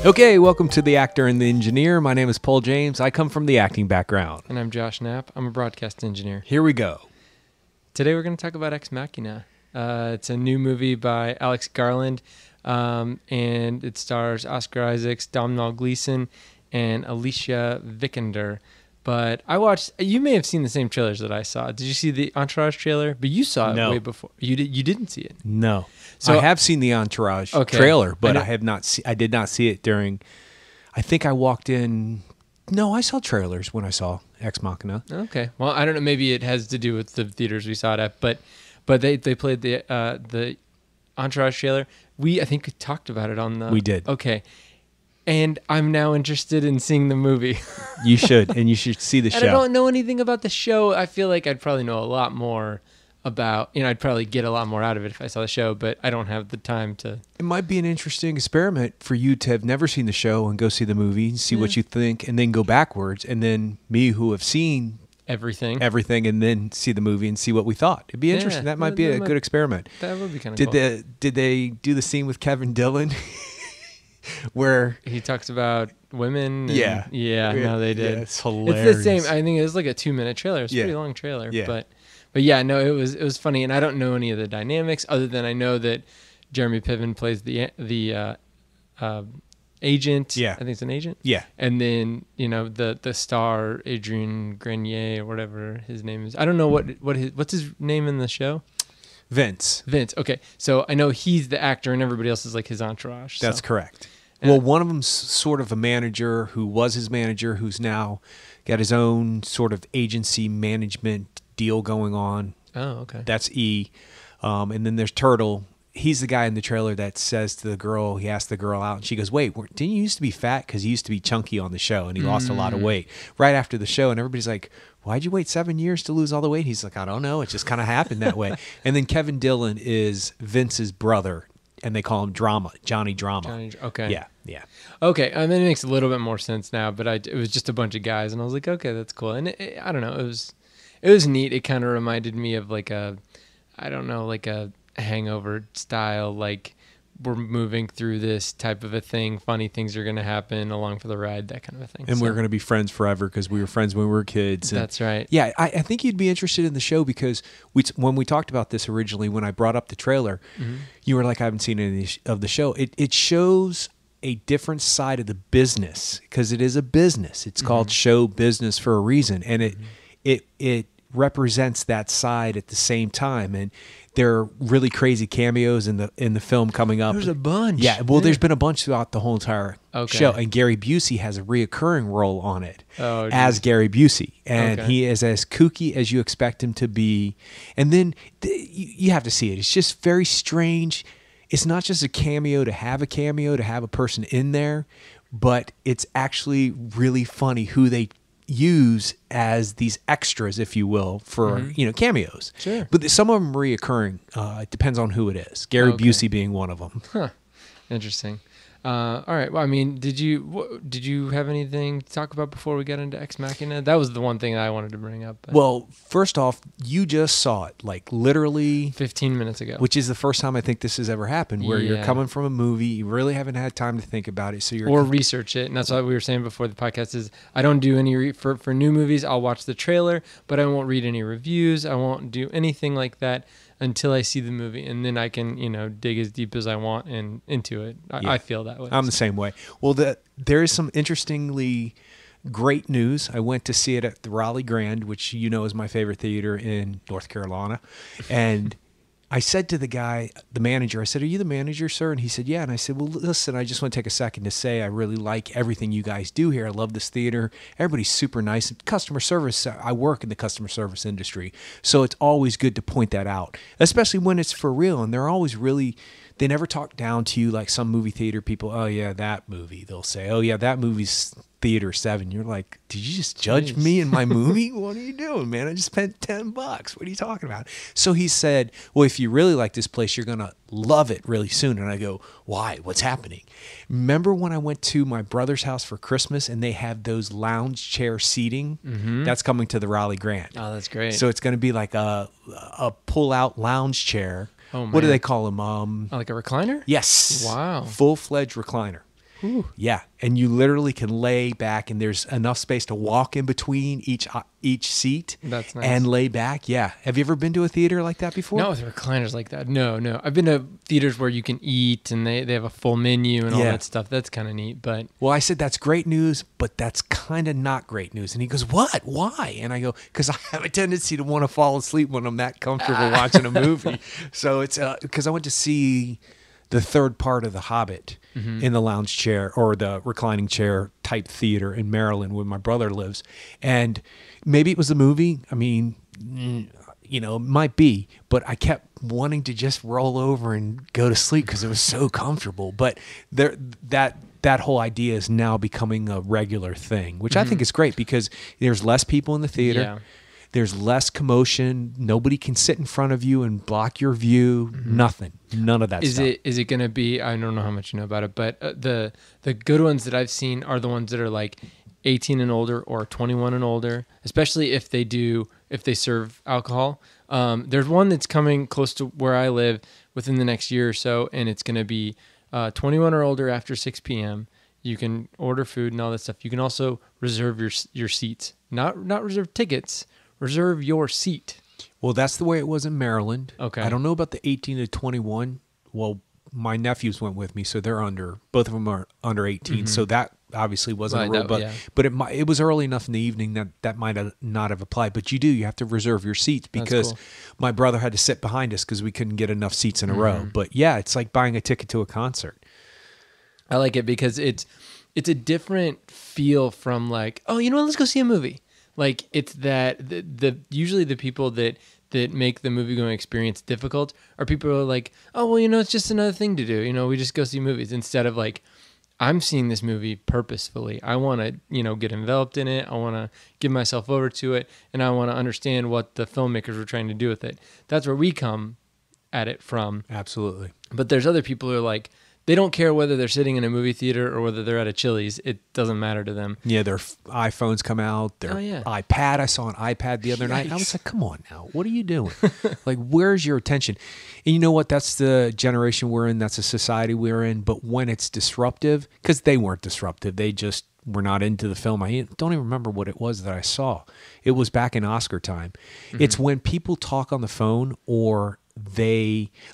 Okay, welcome to The Actor and the Engineer. My name is Paul James. I come from the acting background. And I'm Josh Knapp. I'm a broadcast engineer. Here we go. Today we're going to talk about Ex Machina. It's a new movie by Alex Garland, and it stars Oscar Isaacs, Domhnall Gleeson, and Alicia Vikander. But you may have seen the same trailers that I saw. Did you see the Entourage trailer? But you saw it way before. You didn't see it? No. So I have seen the Entourage trailer, but I did not see it during, I think I walked in, no, I saw trailers when I saw Ex Machina. Okay. Well, I don't know. Maybe it has to do with the theaters we saw it at, but they played the Entourage trailer. I think we talked about it on the... We did. Okay. And I'm now interested in seeing the movie. You should, and you should see the show. And I don't know anything about the show. I feel like I'd probably know a lot more about, I'd probably get a lot more out of it if I saw the show, but I don't have the time to. It might be an interesting experiment for you to have never seen the show and go see the movie and see what you think, and then go backwards, and then me who have seen everything, and then see the movie and see what we thought. It'd be interesting. That might be a good experiment. That would be kind of cool. Did they do the scene with Kevin Dillon? Where he talks about women. Yeah. No, they did. Yeah, it's hilarious. It's the same. I think it was like a 2-minute trailer. It's a pretty long trailer. Yeah. But yeah, no, it was funny, and I don't know any of the dynamics other than I know that Jeremy Piven plays the agent. Yeah. I think it's an agent. Yeah. And then, the star, Adrian Grenier or whatever his name is. I don't know what's his name in the show? Vince. Okay. So I know he's the actor and everybody else is like his entourage. That's correct. Well, one of them's sort of a manager who was his manager, who's now got his own sort of agency management deal going on. Oh, okay. That's E. And then there's Turtle. He's the guy in the trailer that says to the girl, he asks the girl out, and she goes, wait, didn't you used to be fat? Because he used to be chunky on the show, and he lost a lot of weight right after the show. And everybody's like, why'd you wait 7 years to lose all the weight? He's like, I don't know. It just kind of happened that way. And then Kevin Dillon is Vince's brother, and they call him Johnny Drama. Okay. Yeah. Okay, I mean, it makes a little bit more sense now, but it was just a bunch of guys, and I was like, okay, that's cool. And I don't know, it was neat. It kind of reminded me of like a Hangover style, like we're moving through this type of a thing. Funny things are going to happen along for the ride, that kind of a thing. And we're going to be friends forever because we were friends when we were kids. And that's right. Yeah, I think you'd be interested in the show because when we talked about this originally, when I brought up the trailer, you were like, I haven't seen any of the show. It shows a different side of the business because it is a business. It's called show business for a reason. And it represents that side at the same time. And there are really crazy cameos in the film coming up. There's a bunch. Yeah, there's been a bunch throughout the whole entire show, and Gary Busey has a reoccurring role on it as Gary Busey, and he is as kooky as you expect him to be. And then you have to see it. It's just very strange. It's not just a cameo to have a person in there, but it's actually really funny who they use as these extras, if you will, for cameos. Sure. But some of them reoccurring. It depends on who it is. Gary Busey being one of them. Huh. Interesting. All right. Well, I mean, did you have anything to talk about before we got into Ex Machina? That was the one thing I wanted to bring up. Well, first off, you just saw it like literally 15 minutes ago, which is the first time I think this has ever happened, where you're coming from a movie, you really haven't had time to think about it, so you're research it. And that's what we were saying before the podcast is I don't do any for new movies. I'll watch the trailer, but I won't read any reviews. I won't do anything like that until I see the movie, and then I can, dig as deep as I want and into it. I feel that way. I'm the same way. Well, there is some interestingly great news. I went to see it at the Raleigh Grand, which is my favorite theater in North Carolina, and I said to the guy, the manager, I said, "Are you the manager, sir?" And he said, "Yeah." And I said, "Well, listen, I just want to take a second to say I really like everything you guys do here. I love this theater. Everybody's super nice. Customer service, I work in the customer service industry, so it's always good to point that out, especially when it's for real. And they're always really, they never talk down to you like some movie theater people. Oh, yeah, that movie. They'll say, oh, yeah, that movie's Theater 7. You're like, did you just judge me in my movie? What are you doing, man? I just spent $10. What are you talking about? So he said, well, if you really like this place, you're going to love it really soon. And I go, why? What's happening? Remember when I went to my brother's house for Christmas and they have those lounge chair seating? That's coming to the Raleigh Grand. Oh, that's great. So it's going to be like a pull-out lounge chair. Oh, man. What do they call them? Like a recliner? Yes. Wow. Full-fledged recliner. Yeah, and you literally can lay back, and there's enough space to walk in between each seat. That's nice. And lay back. Yeah. Have you ever been to a theater like that before? Not with recliners like that. No. I've been to theaters where you can eat and they have a full menu and all that stuff. That's kind of neat. But well, I said that's great news, but that's kind of not great news. And he goes, "What? Why?" And I go, "Because I have a tendency to want to fall asleep when I'm that comfortable watching a movie." So it's because I went to see the third part of The Hobbit in the lounge chair or the reclining chair type theater in Maryland where my brother lives. And maybe it was the movie. I mean, it might be, but I kept wanting to just roll over and go to sleep because it was so comfortable. But that whole idea is now becoming a regular thing, which I think is great because there's less people in the theater. Yeah. There's less commotion. Nobody can sit in front of you and block your view. Nothing. None of that stuff. Is it going to be, I don't know how much you know about it, but the good ones that I've seen are the ones that are like 18 and older or 21 and older, especially if they serve alcohol. There's one that's coming close to where I live within the next year or so, and it's going to be 21 or older after 6 p.m. You can order food and all that stuff. You can also reserve your seats. Not reserve tickets. Reserve your seat. Well, that's the way it was in Maryland. Okay. I don't know about the 18 to 21. Well, my nephews went with me, so both of them are under 18. So that obviously wasn't a rule, but it was early enough in the evening that might not have applied. But you have to reserve your seats because my brother had to sit behind us because we couldn't get enough seats in a row. But yeah, it's like buying a ticket to a concert. I like it because it's a different feel from like, oh, you know what, let's go see a movie. Like it's that the usually the people that make the movie going experience difficult are people who are like, oh well, it's just another thing to do. We just go see movies instead of like, I'm seeing this movie purposefully. I want to get enveloped in it. I want to give myself over to it, and I want to understand what the filmmakers were trying to do with it. That's where we come at it from. Absolutely. But there's other people who are like, they don't care whether they're sitting in a movie theater or whether they're at a Chili's. It doesn't matter to them. Yeah, their iPhones come out. Their iPad. I saw an iPad the other night. I was like, come on now. What are you doing? Like, where's your attention? And you know what? That's the generation we're in. That's the society we're in. But when it's disruptive, because they weren't disruptive. They just were not into the film. I don't even remember what it was that I saw. It was back in Oscar time. It's when people talk on the phone or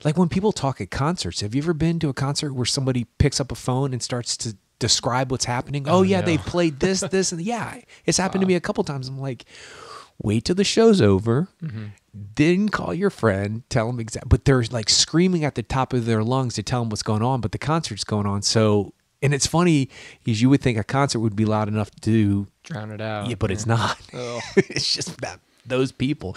like when people talk at concerts. Have you ever been to a concert where somebody picks up a phone and starts to describe what's happening? Oh yeah, no. They played this, and yeah, it's happened to me a couple times. I'm like, wait till the show's over, then call your friend, tell them exactly. But they're like screaming at the top of their lungs to tell them what's going on, but the concert's going on. So, and it's funny because you would think a concert would be loud enough to drown it out. Yeah, but it's not. It's just that. Those people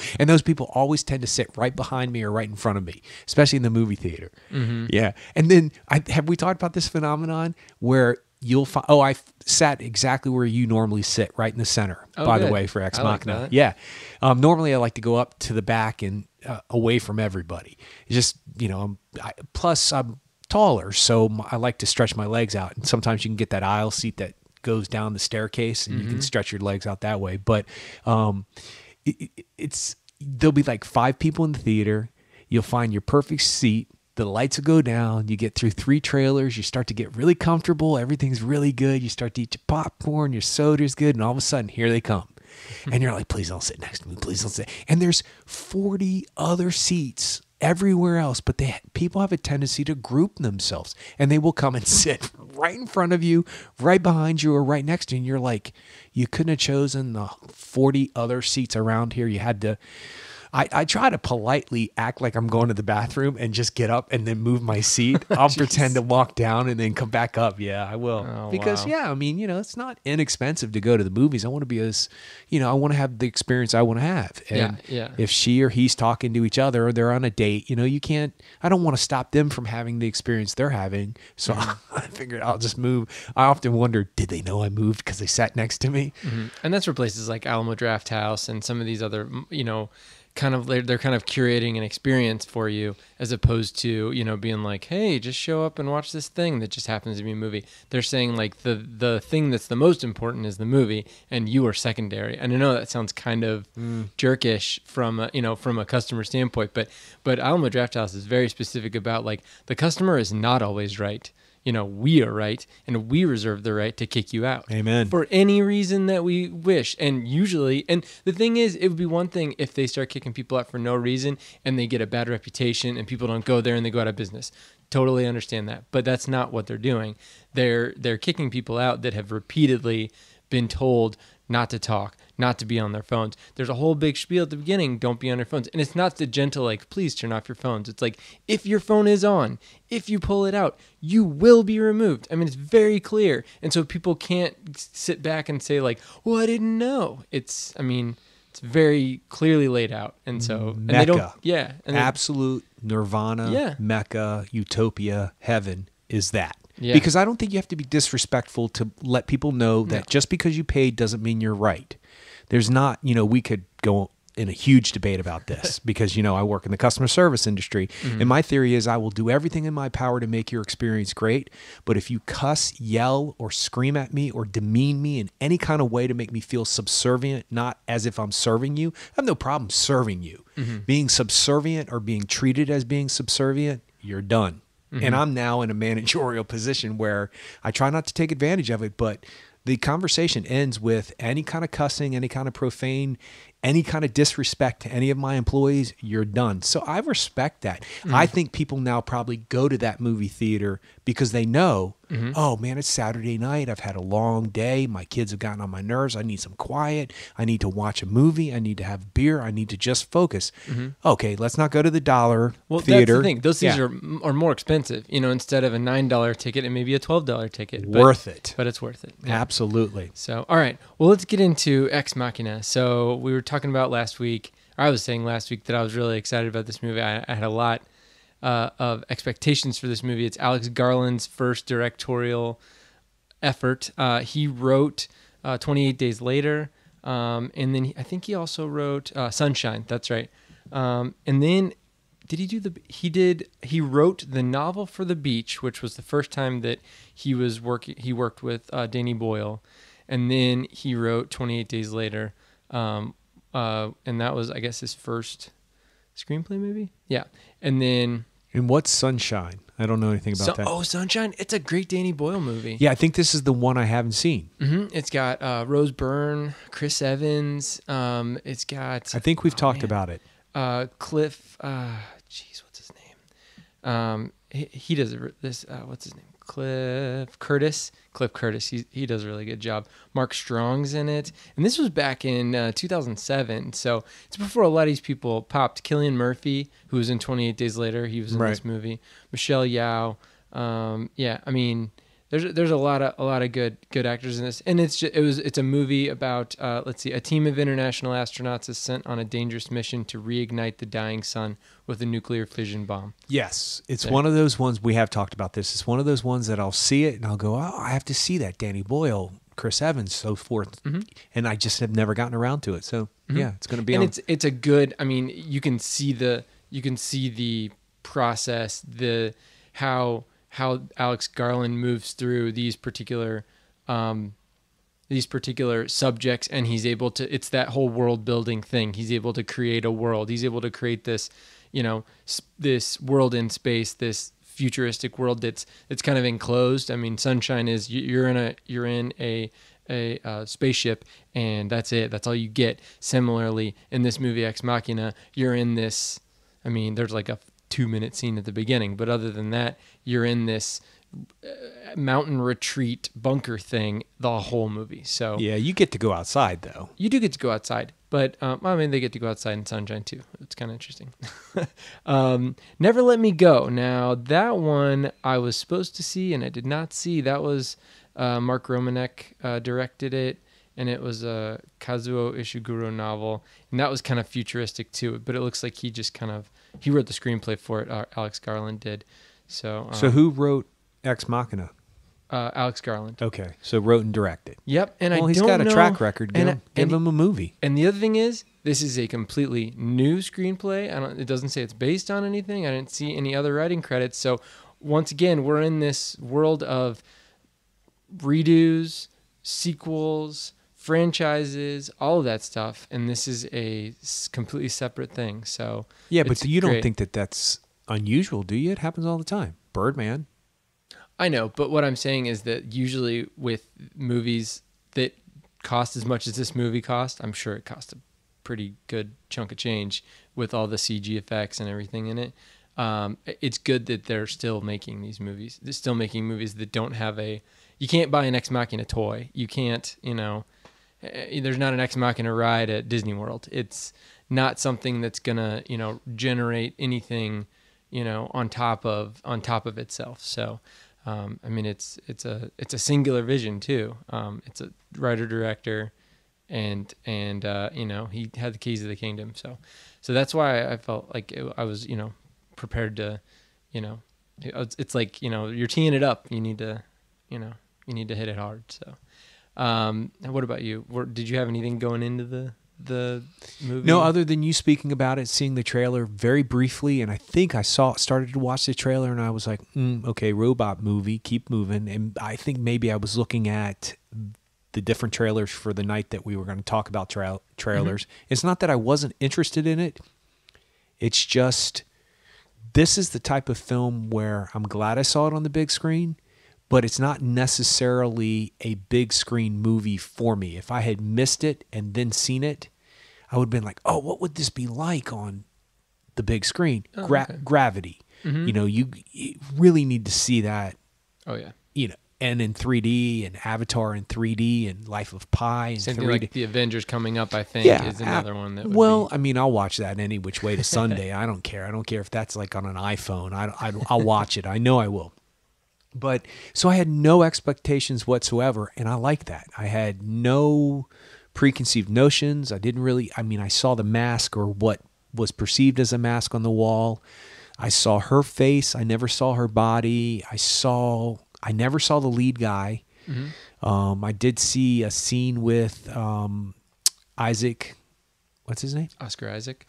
always tend to sit right behind me or right in front of me, especially in the movie theater. Yeah. And then have we talked about this phenomenon where you'll find, I sat exactly where you normally sit, right in the center, by the way, for Ex Machina. Like yeah. Normally I like to go up to the back and away from everybody. It's just, plus I'm taller, so I like to stretch my legs out. And sometimes you can get that aisle seat that goes down the staircase and you can stretch your legs out that way. But, there'll be like 5 people in the theater. You'll find your perfect seat. The lights will go down. You get through 3 trailers. You start to get really comfortable. Everything's really good. You start to eat your popcorn. Your soda's good. And all of a sudden, here they come. And you're like, please don't sit next to me. Please don't sit. And there's 40 other seats everywhere else. But people have a tendency to group themselves. And they will come and sit right in front of you, right behind you, or right next to you. And you're like, you couldn't have chosen the 40 other seats around here. You had to. I try to politely act like I'm going to the bathroom and just get up and then move my seat. I'll pretend to walk down and then come back up. Yeah, I will. Because, it's not inexpensive to go to the movies. I want to be I want to have the experience I want to have. And if she or he's talking to each other or they're on a date, I don't want to stop them from having the experience they're having. So I figured I'll just move. I often wonder, did they know I moved because they sat next to me? And that's for places like Alamo Drafthouse and some of these other, they're kind of curating an experience for you as opposed to, being like, hey, just show up and watch this thing that just happens to be a movie. They're saying like the thing that's the most important is the movie and you are secondary. And I know that sounds kind of jerkish from a customer standpoint, but Alamo Drafthouse is very specific about like the customer is not always right. we are right, and we reserve the right to kick you out. Amen. For any reason that we wish. And usually, and the thing is, it would be one thing if they start kicking people out for no reason and they get a bad reputation and people don't go there and they go out of business. Totally understand that. But that's not what they're doing. They're kicking people out that have repeatedly been told not to talk, not to be on their phones. There's a whole big spiel at the beginning, don't be on your phones. And it's not the gentle, like, please turn off your phones. It's like, if your phone is on, if you pull it out, you will be removed. I mean, it's very clear. And so people can't sit back and say, like, well, I didn't know. It's very clearly laid out. And so, and Mecca. they don't, yeah. And Absolute nirvana, Yeah. Mecca, utopia, heaven is that. Yeah. Because I don't think you have to be disrespectful to let people know that No. just because you paid doesn't mean you're right. There's not, we could go in a huge debate about this because, I work in the customer service industry. And my theory is I will do everything in my power to make your experience great. But if you cuss, yell, or scream at me or demean me in any kind of way to make me feel subservient, not as if I'm serving you, I have no problem serving you. Being subservient or being treated as being subservient, you're done. And I'm now in a managerial position where I try not to take advantage of it, but the conversation ends with any kind of cussing, any kind of profane, any kind of disrespect to any of my employees, you're done. So I respect that. I think people now probably go to that movie theater because they know, oh man, it's Saturday night. I've had a long day. My kids have gotten on my nerves. I need some quiet. I need to watch a movie. I need to have beer. I need to just focus. Okay, let's not go to the dollar theater. That's the thing. Those things are more expensive. Instead of a $9 ticket, it may be a $12 ticket. Worth it. But it's worth it. Yeah. Absolutely. So, all right. Well, let's get into Ex Machina. So we were talking about last week. I was saying last week that I was really excited about this movie. I had a lot of expectations for this movie. It's Alex Garland's first directorial effort. He wrote 28 Days Later, and then I think he also wrote Sunshine. That's right. And then he wrote the novel for The Beach, which was the first time that he worked with Danny Boyle, and then he wrote 28 Days Later, and that was, I guess, his first screenplay, maybe. Yeah, and then. And what's Sunshine? I don't know anything about that. Oh, Sunshine! It's a great Danny Boyle movie. Yeah, I think this is the one I haven't seen. It's got Rose Byrne, Chris Evans. It's got. I think we've talked about it. Cliff. What's his name? He does this. What's his name? Cliff Curtis. He does a really good job. Mark Strong's in it, and this was back in 2007. So it's before a lot of these people popped. Cillian Murphy, who was in 28 Days Later, he was in this movie. Michelle Yeoh. I mean, there's a lot of good actors in this, and it's a movie about a team of international astronauts is sent on a dangerous mission to reignite the dying sun with a nuclear fission bomb. Yes, it's one of those ones, we have talked about this. It's one of those ones that I'll see it and I'll go, oh, I have to see that. Danny Boyle, Chris Evans, so forth, and I just have never gotten around to it. So yeah, it's going to be. And it's a good. I mean, you can see the process, how Alex Garland moves through these particular subjects, and he's able to. It's that whole world building thing. He's able to create a world. He's able to create this, this world in space, this futuristic world that's kind of enclosed. I mean, Sunshine is you're in a spaceship, and that's it. That's all you get. Similarly, in this movie Ex Machina, you're in this. I mean, there's like a 2-minute scene at the beginning, but other than that, you're in this mountain retreat bunker thing the whole movie. So yeah, you get to go outside though. You do get to go outside, but I mean, they get to go outside in Sunshine too. It's kind of interesting. Never Let Me Go. Now that one I was supposed to see and I did not see. That was Mark Romanek directed it, and it was a Kazuo Ishiguro novel, and that was kind of futuristic too. But it looks like he wrote the screenplay for it. Alex Garland did. So who wrote Ex Machina? Alex Garland. Okay, so wrote and directed. Yep, and he's got a track record. Give him a movie. And the other thing is, this is a completely new screenplay. It doesn't say it's based on anything. I didn't see any other writing credits. So once again, we're in this world of redos, sequels, franchises, all of that stuff, and this is a completely separate thing. So yeah, but you don't think that that's unusual, do you? It happens all the time. Birdman. I know, but what I'm saying is that usually with movies that cost as much as this movie cost, I'm sure it cost a pretty good chunk of change with all the CG effects and everything in it. It's good that they're still making these movies. They're still making movies that don't have you can't buy an Ex Machina toy. You can't, there's not an Ex Machina ride at Disney World. It's not something that's gonna, generate anything, on top of itself. So, I mean, it's a singular vision too. It's a writer director, and he had the keys of the kingdom. So that's why I felt like I was, prepared to, it's like, you're teeing it up. You need to hit it hard. So, what about you? Did you have anything going into the movie? No, other than you speaking about it, seeing the trailer very briefly, and I think I started to watch the trailer, and I was like, okay, robot movie, keep moving. And I think maybe I was looking at the different trailers for the night that we were going to talk about trailers. Mm-hmm. It's not that I wasn't interested in it. It's just, this is the type of film where I'm glad I saw it on the big screen, but it's not necessarily a big screen movie for me. If I had missed it and then seen it, I would have been like, oh, what would this be like on the big screen? Okay. Gravity. Mm-hmm. You really need to see that. Oh, yeah. And in 3D, and Avatar in 3D, and Life of Pi in 3D. Same thing like the Avengers coming up, I think, is another one that would be... I mean, I'll watch that any which way to Sunday. I don't care. I don't care if that's like on an iPhone. I'll watch it. I know I will. But so I had no expectations whatsoever, and I like that. I had no preconceived notions. I saw the mask, or what was perceived as a mask, on the wall. I saw her face. I never saw her body. I never saw the lead guy. Mm-hmm. I did see a scene with Isaac. What's his name? Oscar Isaac.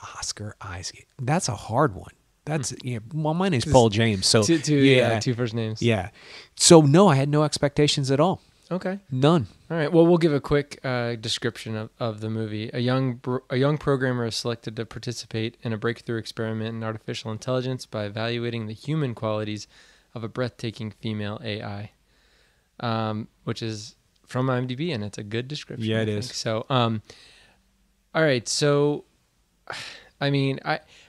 That's a hard one. That's well, my name's Paul James. So two first names. Yeah. So no, I had no expectations at all. Okay. None. All right. Well, we'll give a quick description of the movie. A young programmer is selected to participate in a breakthrough experiment in artificial intelligence by evaluating the human qualities of a breathtaking female AI, which is from IMDb, and it's a good description. Yeah, it is. So, all right. So, I mean,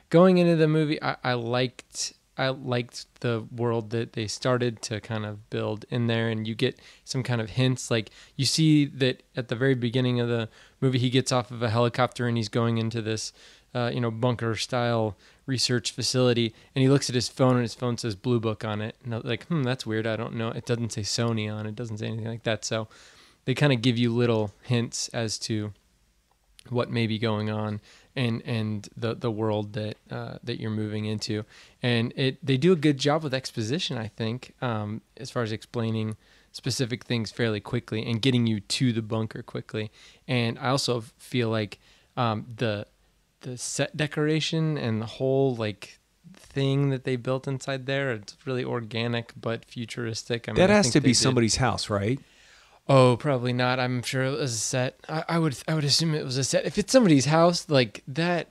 going into the movie, I liked the world that they started to kind of build in there, and you get some kind of hints. Like, you see that at the very beginning of the movie, he gets off of a helicopter and he's going into this, bunker style research facility, and he looks at his phone, and his phone says Blue Book on it. And I'm like, that's weird. I don't know. It doesn't say Sony on it. It doesn't say anything like that. So they kind of give you little hints as to what may be going on and the world that you're moving into. And they do a good job with exposition, I think, as far as explaining specific things fairly quickly and getting you to the bunker quickly. And I also feel like the set decoration and the whole thing that they built inside there, it's really organic but futuristic. I mean, that has to be somebody's house, right? Oh, probably not. I'm sure it was a set. I would assume it was a set. If it's somebody's house like that,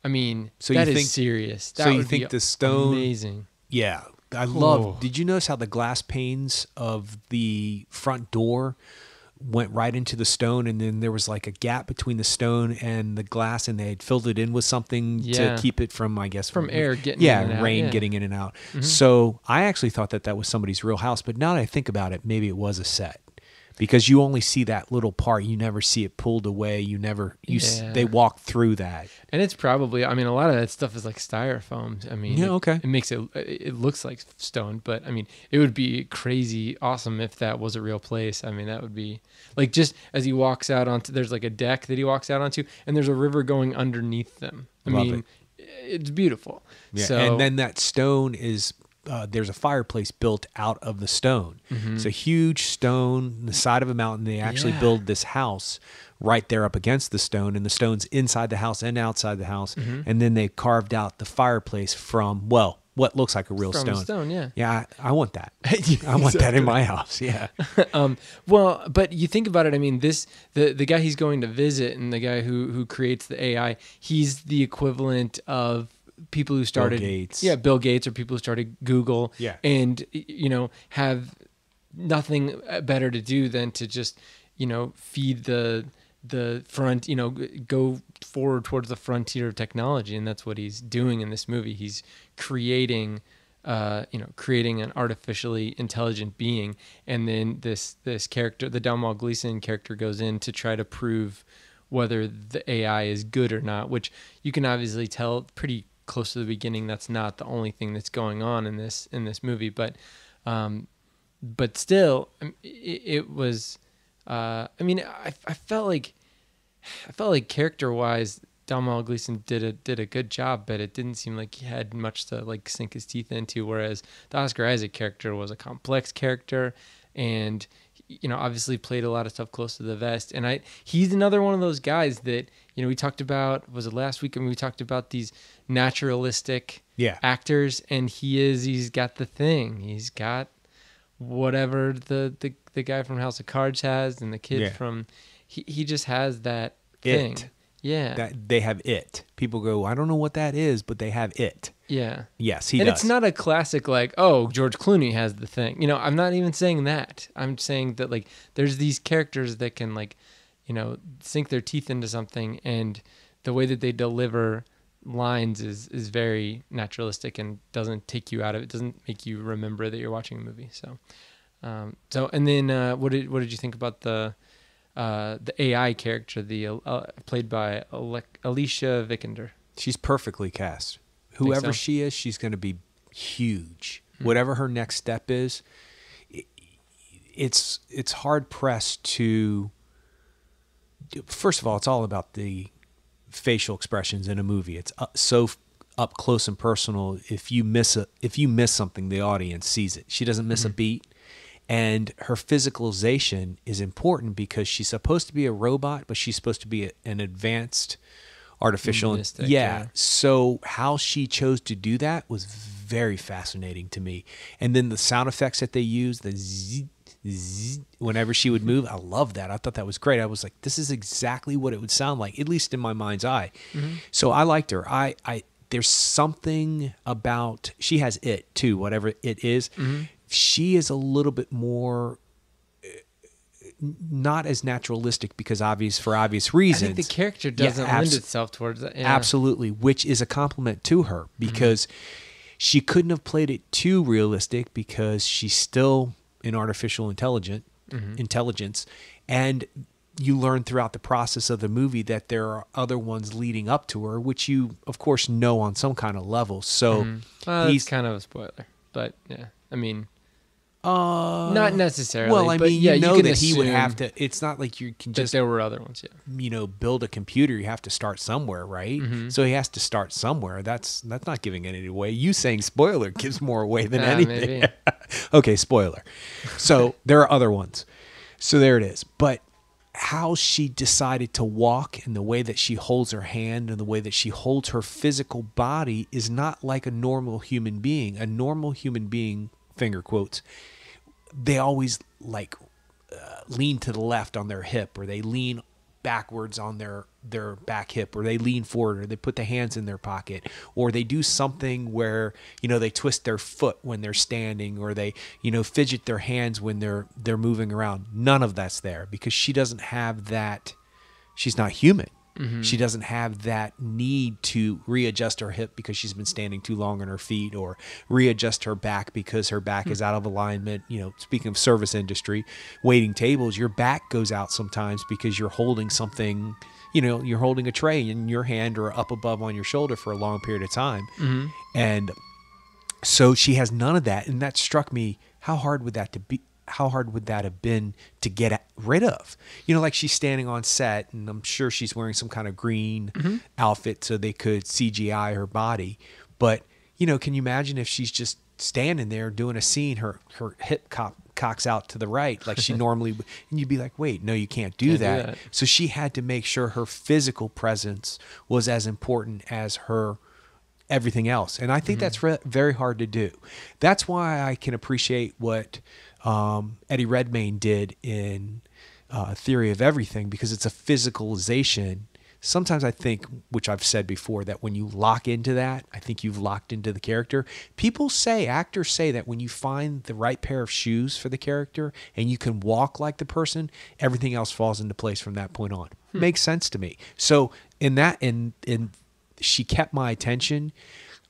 I mean, that is serious. That so you think the stone? Amazing. Yeah, I love. Did you notice how the glass panes of the front door went right into the stone, and then there was like a gap between the stone and the glass, and they had filled it in with something to keep it from, I guess, from air getting in and out. Rain getting in and out. Mm-hmm. So I actually thought that was somebody's real house, but now that I think about it, maybe it was a set. Because you only see that little part, you never see it pulled away. They walk through that, and it's probably. I mean, a lot of that stuff is like styrofoam. I mean, it makes it looks like stone, but I mean, it would be crazy awesome if that was a real place. I mean, that would be like, just as he walks out onto, there's like a deck that he walks out onto, and there's a river going underneath them. It's beautiful. Yeah, so, and then that stone is. There's a fireplace built out of the stone. Mm-hmm. It's a huge stone on the side of a mountain. They actually build this house right there up against the stone, and the stone's inside the house and outside the house. Mm-hmm. And then they carved out the fireplace from, what looks like a real stone. Yeah, I want that. I want that in my house. Yeah. Well, but you think about it. I mean, the guy he's going to visit, and the guy who creates the AI, he's the equivalent of people who started Gates. Bill Gates, or people who started Google, Yeah. and have nothing better to do than to just feed the front, go forward towards the frontier of technology. And that's what he's doing in this movie. He's creating an artificially intelligent being, and then this character, the Domhnall Gleeson character, goes in to try to prove whether the AI is good or not, which you can obviously tell pretty close to the beginning that's not the only thing that's going on in this movie, but still, it was. I felt like character-wise, Domhnall Gleeson did a good job, but it didn't seem like he had much to like sink his teeth into. Whereas the Oscar Isaac character was a complex character, and obviously played a lot of stuff close to the vest. And he's another one of those guys that we talked about. Was it last week? We talked about these naturalistic actors, and he's got the thing. He's got whatever the guy from House of Cards has, and the kid from he just has that thing. It. Yeah. That they have it. People go, I don't know what that is, but they have it. Yeah. Yes, he does. And it's not a classic like, oh, George Clooney has the thing. I'm not even saying that. I'm saying that like there's these characters that can like, sink their teeth into something, and the way that they deliver lines is very naturalistic and doesn't take you out of it. Doesn't make you remember that you're watching a movie. So and then what did you think about the AI character, played by Alicia Vikander? She's perfectly cast. Whoever she is, she's going to be huge. Mm-hmm. Whatever her next step is, it's hard pressed to. First of all, it's all about the facial expressions in a movie. It's so up close and personal. If you miss something, the audience sees it. She doesn't miss a beat. And her physicalization is important because she's supposed to be a robot, but she's supposed to be an advanced artificial. Yeah. So how she chose to do that was very fascinating to me. And then the sound effects that they use, the zzz, zzz, whenever she would move, I love that. I thought that was great. I was like, this is exactly what it would sound like, at least in my mind's eye. Mm-hmm. So I liked her. There's something about, she has it too, whatever it is. Mm-hmm. She is a little bit more not as naturalistic because for obvious reasons. I think the character doesn't lend itself towards that. Yeah. Absolutely, which is a compliment to her because she couldn't have played it too realistic because she's still an artificial intelligence, and you learn throughout the process of the movie that there are other ones leading up to her, which you, of course, know on some kind of level. So he's kind of a spoiler, but yeah, I mean. Not necessarily. Well, I mean, you know that he would have to. It's not like you can just. There were other ones, build a computer. You have to start somewhere, right? Mm-hmm. So he has to start somewhere. That's not giving any away. You saying spoiler gives more away than anything. Okay, spoiler. So there are other ones. So there it is. But how she decided to walk and the way that she holds her hand and the way that she holds her physical body is not like a normal human being. A normal human being, finger quotes, they always lean to the left on their hip, or they lean backwards on their back hip, or they lean forward, or they put the hands in their pocket, or they do something where they twist their foot when they're standing, or they fidget their hands when they're moving around. None of that's there because she doesn't have that. She's not human. Mm-hmm. She doesn't have that need to readjust her hip because she's been standing too long on her feet, or readjust her back because her back is out of alignment. Speaking of service industry, waiting tables, your back goes out sometimes because you're holding something, you're holding a tray in your hand or up above on your shoulder for a long period of time. Mm-hmm. And so she has none of that. And that struck me, how hard would that have been to get rid of? Like she's standing on set, and I'm sure she's wearing some kind of green outfit so they could CGI her body. But, can you imagine if she's just standing there doing a scene, her hip cocks out to the right like she normally would, and you'd be like, wait, no, you can't do that. So she had to make sure her physical presence was as important as her everything else. And I think that's very hard to do. That's why I can appreciate what Eddie Redmayne did in Theory of Everything, because it's a physicalization sometimes I think, which I've said before, that when you lock into that, I think you've locked into the character. Actors say that when you find the right pair of shoes for the character and you can walk like the person, everything else falls into place from that point on. Makes sense to me. So in she kept my attention.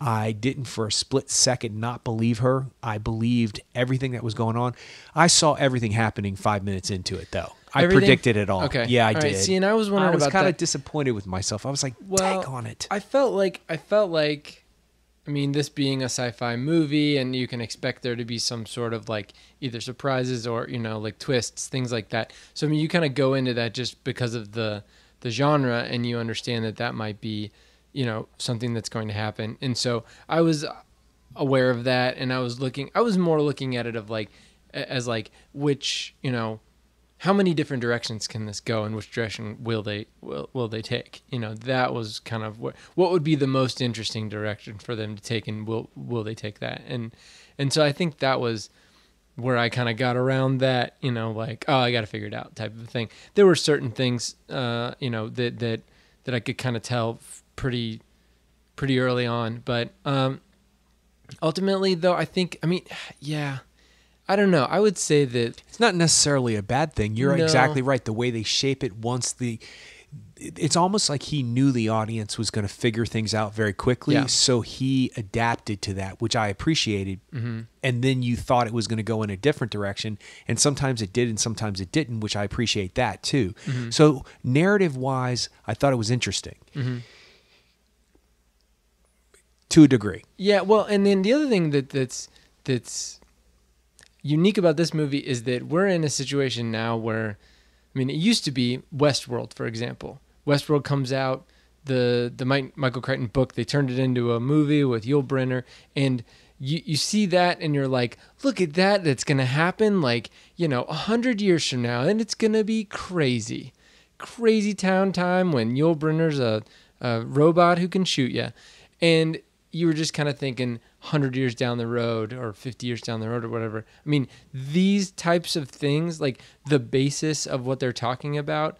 I didn't for a split second not believe her. I believed everything that was going on. I saw everything happening 5 minutes into it, though. I predicted it all. Okay. Yeah, I all did. Right. See, and I was wondering about that. I was kind of disappointed with myself. I was like, dang on it. I felt like, I mean, this being a sci-fi movie, and you can expect there to be some sort of like either surprises or, like twists, things like that. So, I mean, you kind of go into that just because of the genre, and you understand that might be, something that's going to happen. And so I was aware of that, and I was more looking at it as which, how many different directions can this go, and which direction will they take? That was kind of what would be the most interesting direction for them to take, and will they take that? And so I think that was where I kind of got around that, I got to figure it out type of thing. There were certain things, that I could kind of tell pretty early on, but ultimately though, I don't know. I would say that it's not necessarily a bad thing. You're exactly right. The way they shape it, it's almost like he knew the audience was going to figure things out very quickly. Yeah. So he adapted to that, which I appreciated. Mm-hmm. And then you thought it was going to go in a different direction. And sometimes it did and sometimes it didn't, which I appreciate that too. Mm-hmm. So narrative wise, I thought it was interesting. Mm-hmm. To a degree. Yeah. Well, and then the other thing that's unique about this movie is that we're in a situation now where, it used to be Westworld, for example. Westworld comes out, the Michael Crichton book, they turned it into a movie with Yul Brynner, and you see that and you're like, look at that's going to happen 100 years from now, and it's going to be crazy. Crazy town time when Yul Brynner's a robot who can shoot you. And you were just kind of thinking 100 years down the road or 50 years down the road or whatever. These types of things, like the basis of what they're talking about,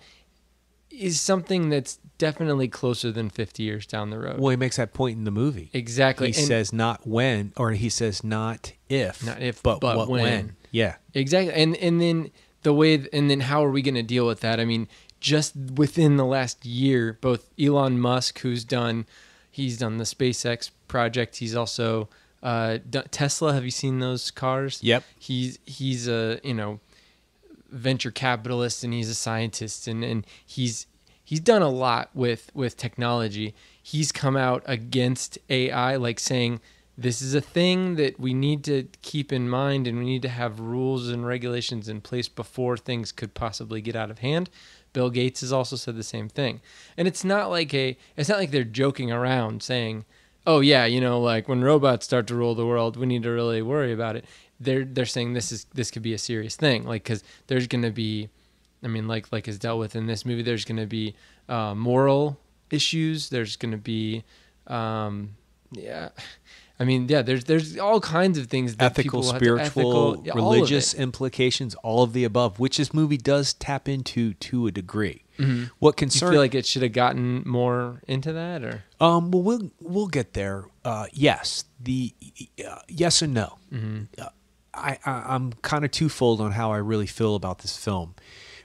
is something that's definitely closer than 50 years down the road. Well, he makes that point in the movie. Exactly. He says not when, or he says not if. Not if, but what, when. Yeah. Exactly. And then then how are we going to deal with that? Just within the last year, both Elon Musk, he's done the SpaceX project. He's also done Tesla. Have you seen those cars? Yep. He's a venture capitalist, and he's a scientist, and he's done a lot with technology. He's come out against AI, like saying this is a thing that we need to keep in mind, and we need to have rules and regulations in place before things could possibly get out of hand. Bill Gates has also said the same thing. And it's not like they're joking around saying, oh yeah, when robots start to rule the world, we need to really worry about it. They're saying this could be a serious thing, because there's going to be, like is dealt with in this movie, there's going to be moral issues. There's going to be, there's all kinds of things that ethical, spiritual, religious implications, all of the above, which this movie does tap into to a degree. Mm-hmm. What concern? You feel like it should have gotten more into that, or? Well, we'll get there. Yes, yes and no. Mm-hmm. I'm kind of twofold on how I really feel about this film,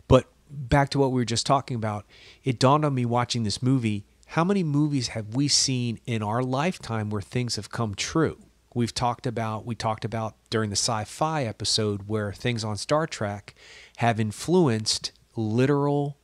but back to what we were just talking about, it dawned on me watching this movie. How many movies have we seen in our lifetime where things have come true? We talked about during the sci-fi episode where things on Star Trek have influenced literal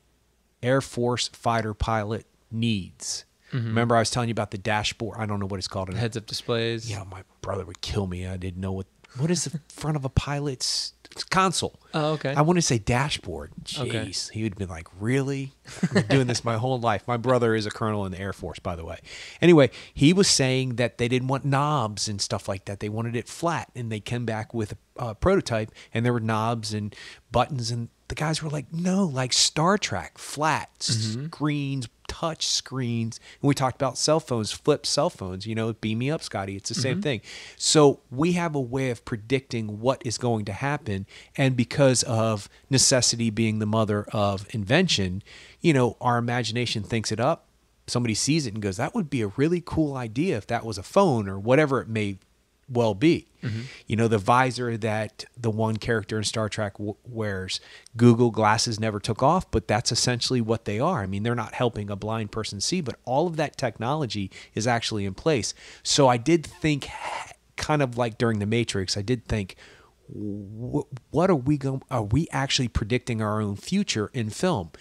Air Force fighter pilot needs. Mm-hmm. Remember I was telling you about the dashboard. I don't know what it's called. Heads-up displays. Yeah, my brother would kill me. I didn't know what is the front of a pilot's console. Oh, okay. I want to say dashboard. Jeez. Okay. He would be like, really? I've been doing this my whole life. My brother is a colonel in the Air Force, by the way. Anyway, he was saying that they didn't want knobs and stuff like that. They wanted it flat, and they came back with a prototype, and there were knobs and buttons, and the guys were like, no, like Star Trek, flat, screens, touch screens. And we talked about cell phones, flip cell phones, beam me up, Scotty. It's the same thing. So we have a way of predicting what is going to happen. And because of necessity being the mother of invention, our imagination thinks it up. Somebody sees it and goes, that would be a really cool idea if that was a phone or whatever it may well be. The visor that the one character in Star Trek wears, Google glasses never took off, but that's essentially what they are. I mean, they're not helping a blind person see, but all of that technology is actually in place. So I did think, kind of like during The Matrix, I did think, what are we actually predicting our own future in film?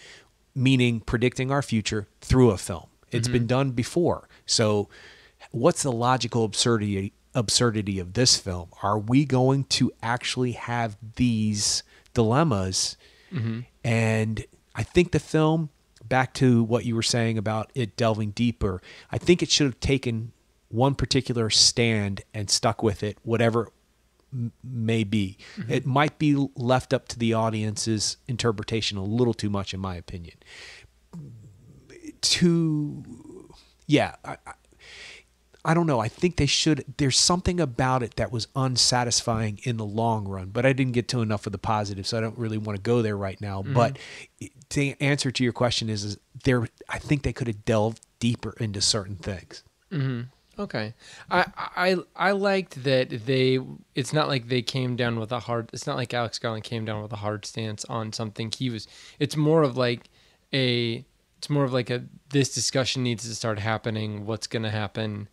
Meaning predicting our future through a film. It's been done before. So what's the logical absurdity of this film? Are we going to actually have these dilemmas? And I think the film, back to what you were saying about it delving deeper, I think it should have taken one particular stand and stuck with it, whatever may be. It might be left up to the audience's interpretation a little too much, in my opinion. I don't know. I think they should. There's something about it that was unsatisfying in the long run, but I didn't get to enough of the positive, so I don't really want to go there right now. But the answer to your question is there. I think they could have delved deeper into certain things. Okay. I liked that it's not like they came down with it's not like Alex Garland came down with a hard stance on something. It's more of like this discussion needs to start happening. What's going to happen,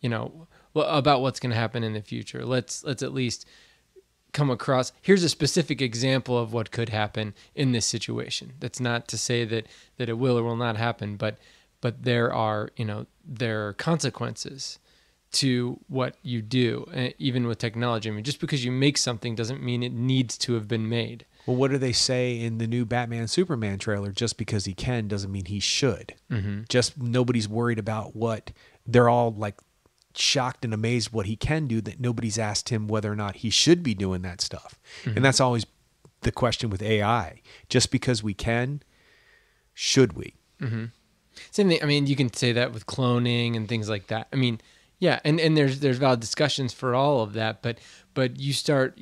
about what's going to happen in the future. Let's at least come across, here's a specific example of what could happen in this situation. That's not to say that it will or will not happen, but there are consequences to what you do, even with technology. I mean, just because you make something doesn't mean it needs to have been made. Well, what do they say in the new Batman Superman trailer? Just because he can doesn't mean he should. Just nobody's worried about what they're all like shocked and amazed what he can do, that nobody's asked him whether or not he should be doing that stuff. And that's always the question with AI. Just because we can, should we? Same thing. I mean, you can say that with cloning and things like that. I mean, yeah, and there's valid discussions for all of that, but you start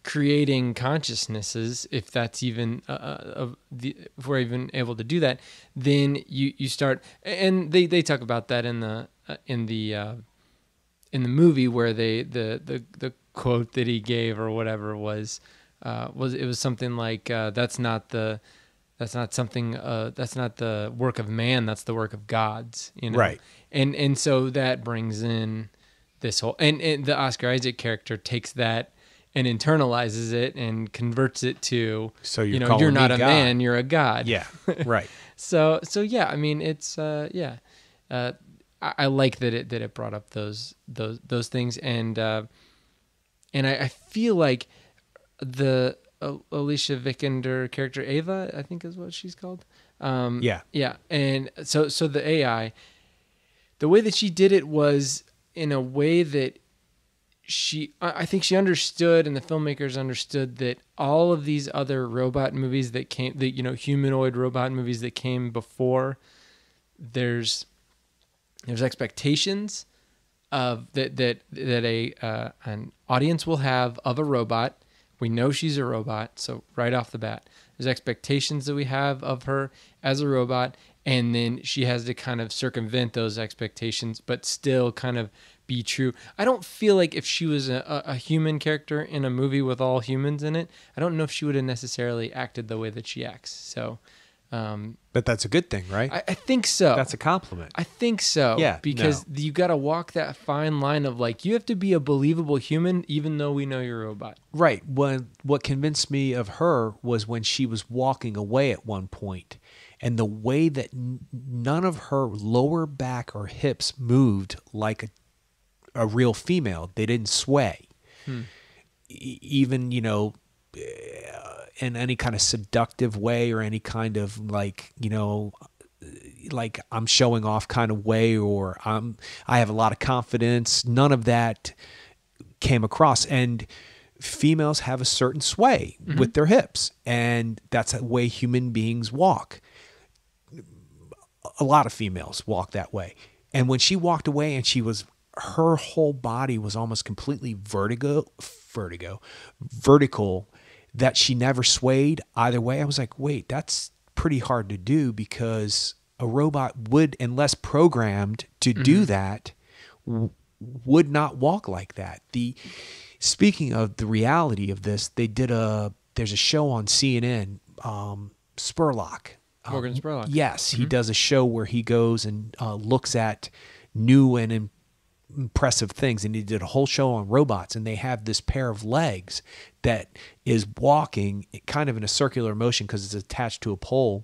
creating consciousnesses, if that's even if we're even able to do that, then you start, and they talk about that in the movie where the quote that he gave or whatever was something like that's not the work of man, that's the work of gods, Right. And so that brings in this whole, and the Oscar Isaac character takes that and internalizes it and converts it to, so you're not a man, you're a god. Yeah, right. So yeah, I mean, it's I like that it brought up those things, and I feel like the Alicia Vikander character, Ava, I think is what she's called. Yeah, and so the AI, the way that she did it was in a way that I think she understood, and the filmmakers understood, that all of these other robot movies that came, humanoid robot movies that came before, there's expectations of that an audience will have of a robot. We know she's a robot, so right off the bat, there's expectations that we have of her as a robot, and then she has to kind of circumvent those expectations, but still kind of be true. I don't feel like if she was a human character in a movie with all humans in it, I don't know if she would have necessarily acted the way that she acts. So, but that's a good thing, right? I think so. That's a compliment. I think so. Yeah, because you got to walk that fine line of like, you have to be a believable human, even though we know you're a robot. Right. What convinced me of her was when she was walking away at one point, and the way that none of her lower back or hips moved like a real female. They didn't sway. Even, in any kind of seductive way or any kind of like I'm showing off kind of way, or I have a lot of confidence. None of that came across. And females have a certain sway with their hips, and that's the way human beings walk. a lot of females walk that way. And when she walked away and her whole body was almost completely vertical, that she never swayed either way. I was like, wait, that's pretty hard to do, because a robot would, unless programmed to do that, would not walk like that. Speaking of the reality of this, there's a show on CNN, Spurlock. Morgan Spurlock. Yes, he does a show where he goes and looks at new and impressive things, and he did a whole show on robots, and they have this pair of legs that is walking kind of in a circular motion because it's attached to a pole.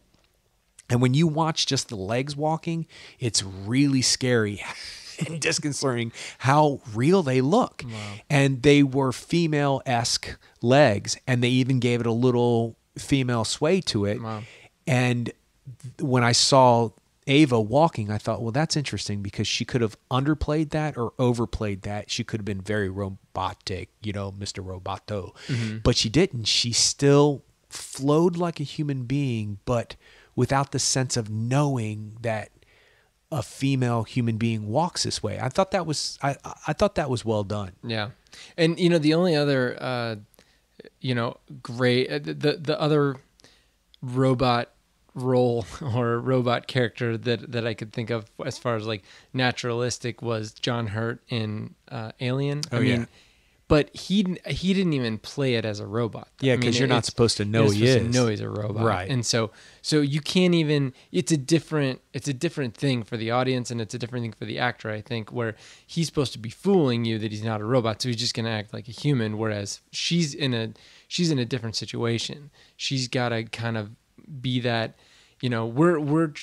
And when you watch just the legs walking, it's really scary and disconcerting how real they look. Wow. And they were female-esque legs, and they even gave it a little female sway to it. Wow. And when I saw Ava walking, I thought, well, that's interesting, because she could have underplayed that or overplayed that. She could have been very robotic, Mr. Roboto. But she didn't. She still flowed like a human being, but without the sense of knowing that a female human being walks this way. I thought that was well done. Yeah. And the only other great the other robot role or robot character that I could think of as far as like naturalistic was John Hurt in Alien. But he didn't even play it as a robot. Yeah, because you're not supposed to know he is. Know he's a robot, right? And so you can't even. It's a different thing for the audience, and it's a different thing for the actor. I think where he's supposed to be fooling you that he's not a robot, so he's just going to act like a human. Whereas she's in a different situation. She's got to kind of be that. We're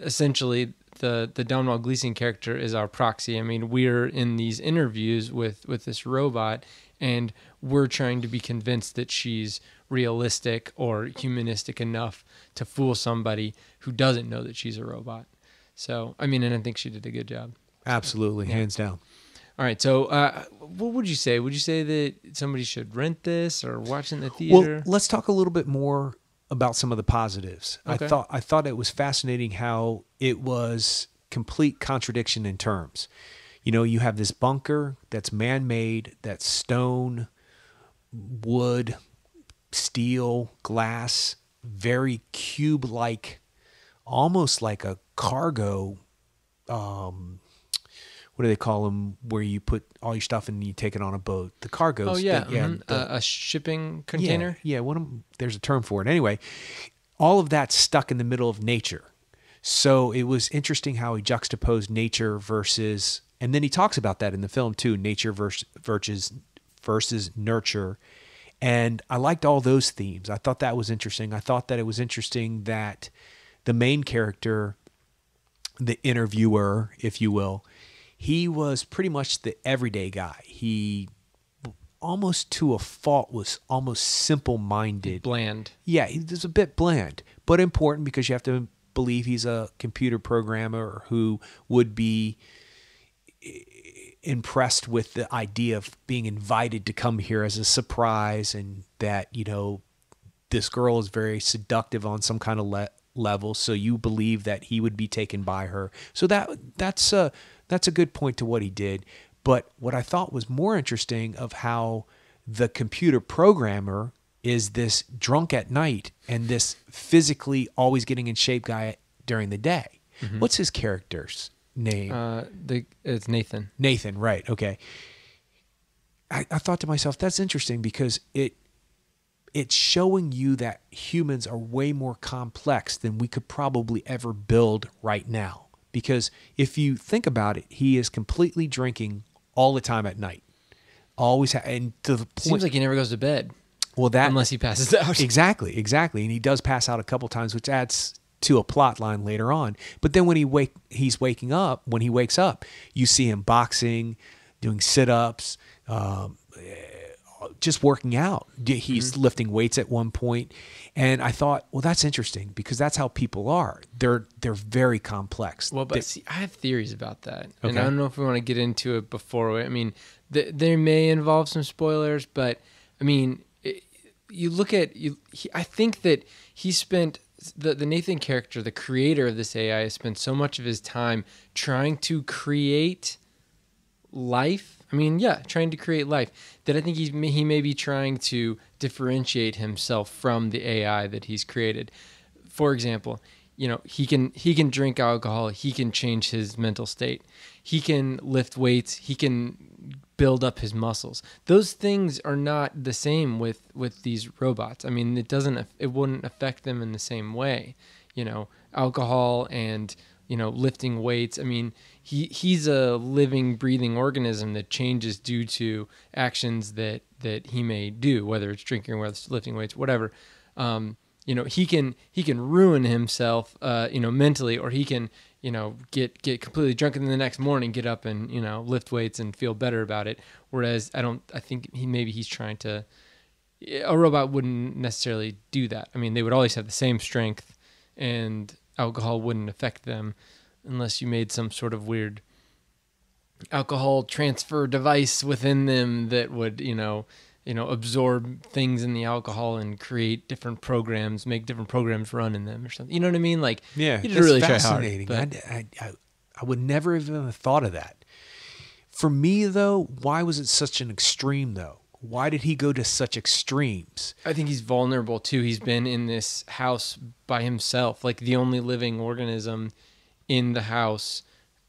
essentially. The Domhnall Gleeson character is our proxy. I mean, we're in these interviews with this robot, and we're trying to be convinced that she's realistic or humanistic enough to fool somebody who doesn't know that she's a robot. So, I mean, and I think she did a good job. Absolutely, hands down. All right, so what would you say? Would you say that somebody should rent this or watch it in the theater? Well, let's talk a little bit more about some of the positives. Okay. I thought it was fascinating how it was complete contradiction in terms. You have this bunker that's man-made, that's stone, wood, steel, glass, very cube-like, almost like a cargo, what do they call them, where you put all your stuff and you take it on a boat? The cargoes. Oh, yeah. A shipping container? Yeah, there's a term for it. Anyway, all of that's stuck in the middle of nature. So it was interesting how he juxtaposed nature versus, and then he talks about that in the film too, nature versus nurture. And I liked all those themes. I thought that was interesting. I thought that it was interesting that the main character, the interviewer, if you will, he was pretty much the everyday guy. He almost to a fault was almost simple-minded. Bland. Yeah, he was a bit bland, but important because you have to believe he's a computer programmer who would be impressed with the idea of being invited to come here as a surprise, and that, this girl is very seductive on some kind of level, so you believe that he would be taken by her. So that's a good point to what he did. But what I thought was more interesting of how the computer programmer is this drunk at night and this physically always getting in shape guy during the day. Mm-hmm. What's his character's name? It's Nathan. Nathan, right. Okay. I thought to myself, that's interesting because it's showing you that humans are way more complex than we could probably ever build right now. Because if you think about it, he is completely drinking all the time at night. Always, and to the point, seems like he never goes to bed. Well, unless he passes out. Exactly, and he does pass out a couple times, which adds to a plot line later on. But then when he wakes up, you see him boxing, doing sit-ups, just working out. He's lifting weights at one point. And I thought, well, that's interesting because that's how people are. They're very complex. Well, but see, I have theories about that. Okay. And I don't know if we want to get into it before. I mean, there may involve some spoilers, but I mean, you look at, I think that he spent the Nathan character, the creator of this AI, has spent so much of his time trying to create life. I mean, yeah, trying to create life, that I think he may be trying to differentiate himself from the AI that he's created. For example, he can drink alcohol, he can change his mental state, he can lift weights, he can build up his muscles. Those things are not the same with these robots. I mean, it wouldn't affect them in the same way. Alcohol and lifting weights. I mean, he's a living, breathing organism that changes due to actions that he may do, whether it's drinking, whether it's lifting weights, whatever. He can ruin himself, mentally, or he can, get completely drunk and then the next morning get up and, lift weights and feel better about it. Whereas I think he's trying to, a robot wouldn't necessarily do that. I mean, they would always have the same strength, and alcohol wouldn't affect them unless you made some sort of weird alcohol transfer device within them that would, absorb things in the alcohol and create different programs, make different programs run in them or something. You know what I mean? Like, yeah, you did really fascinating. try hard. I would never even have thought of that. For me, though, why was it such an extreme, though? Why did he go to such extremes? I think he's vulnerable too. He's been in this house by himself, like the only living organism in the house,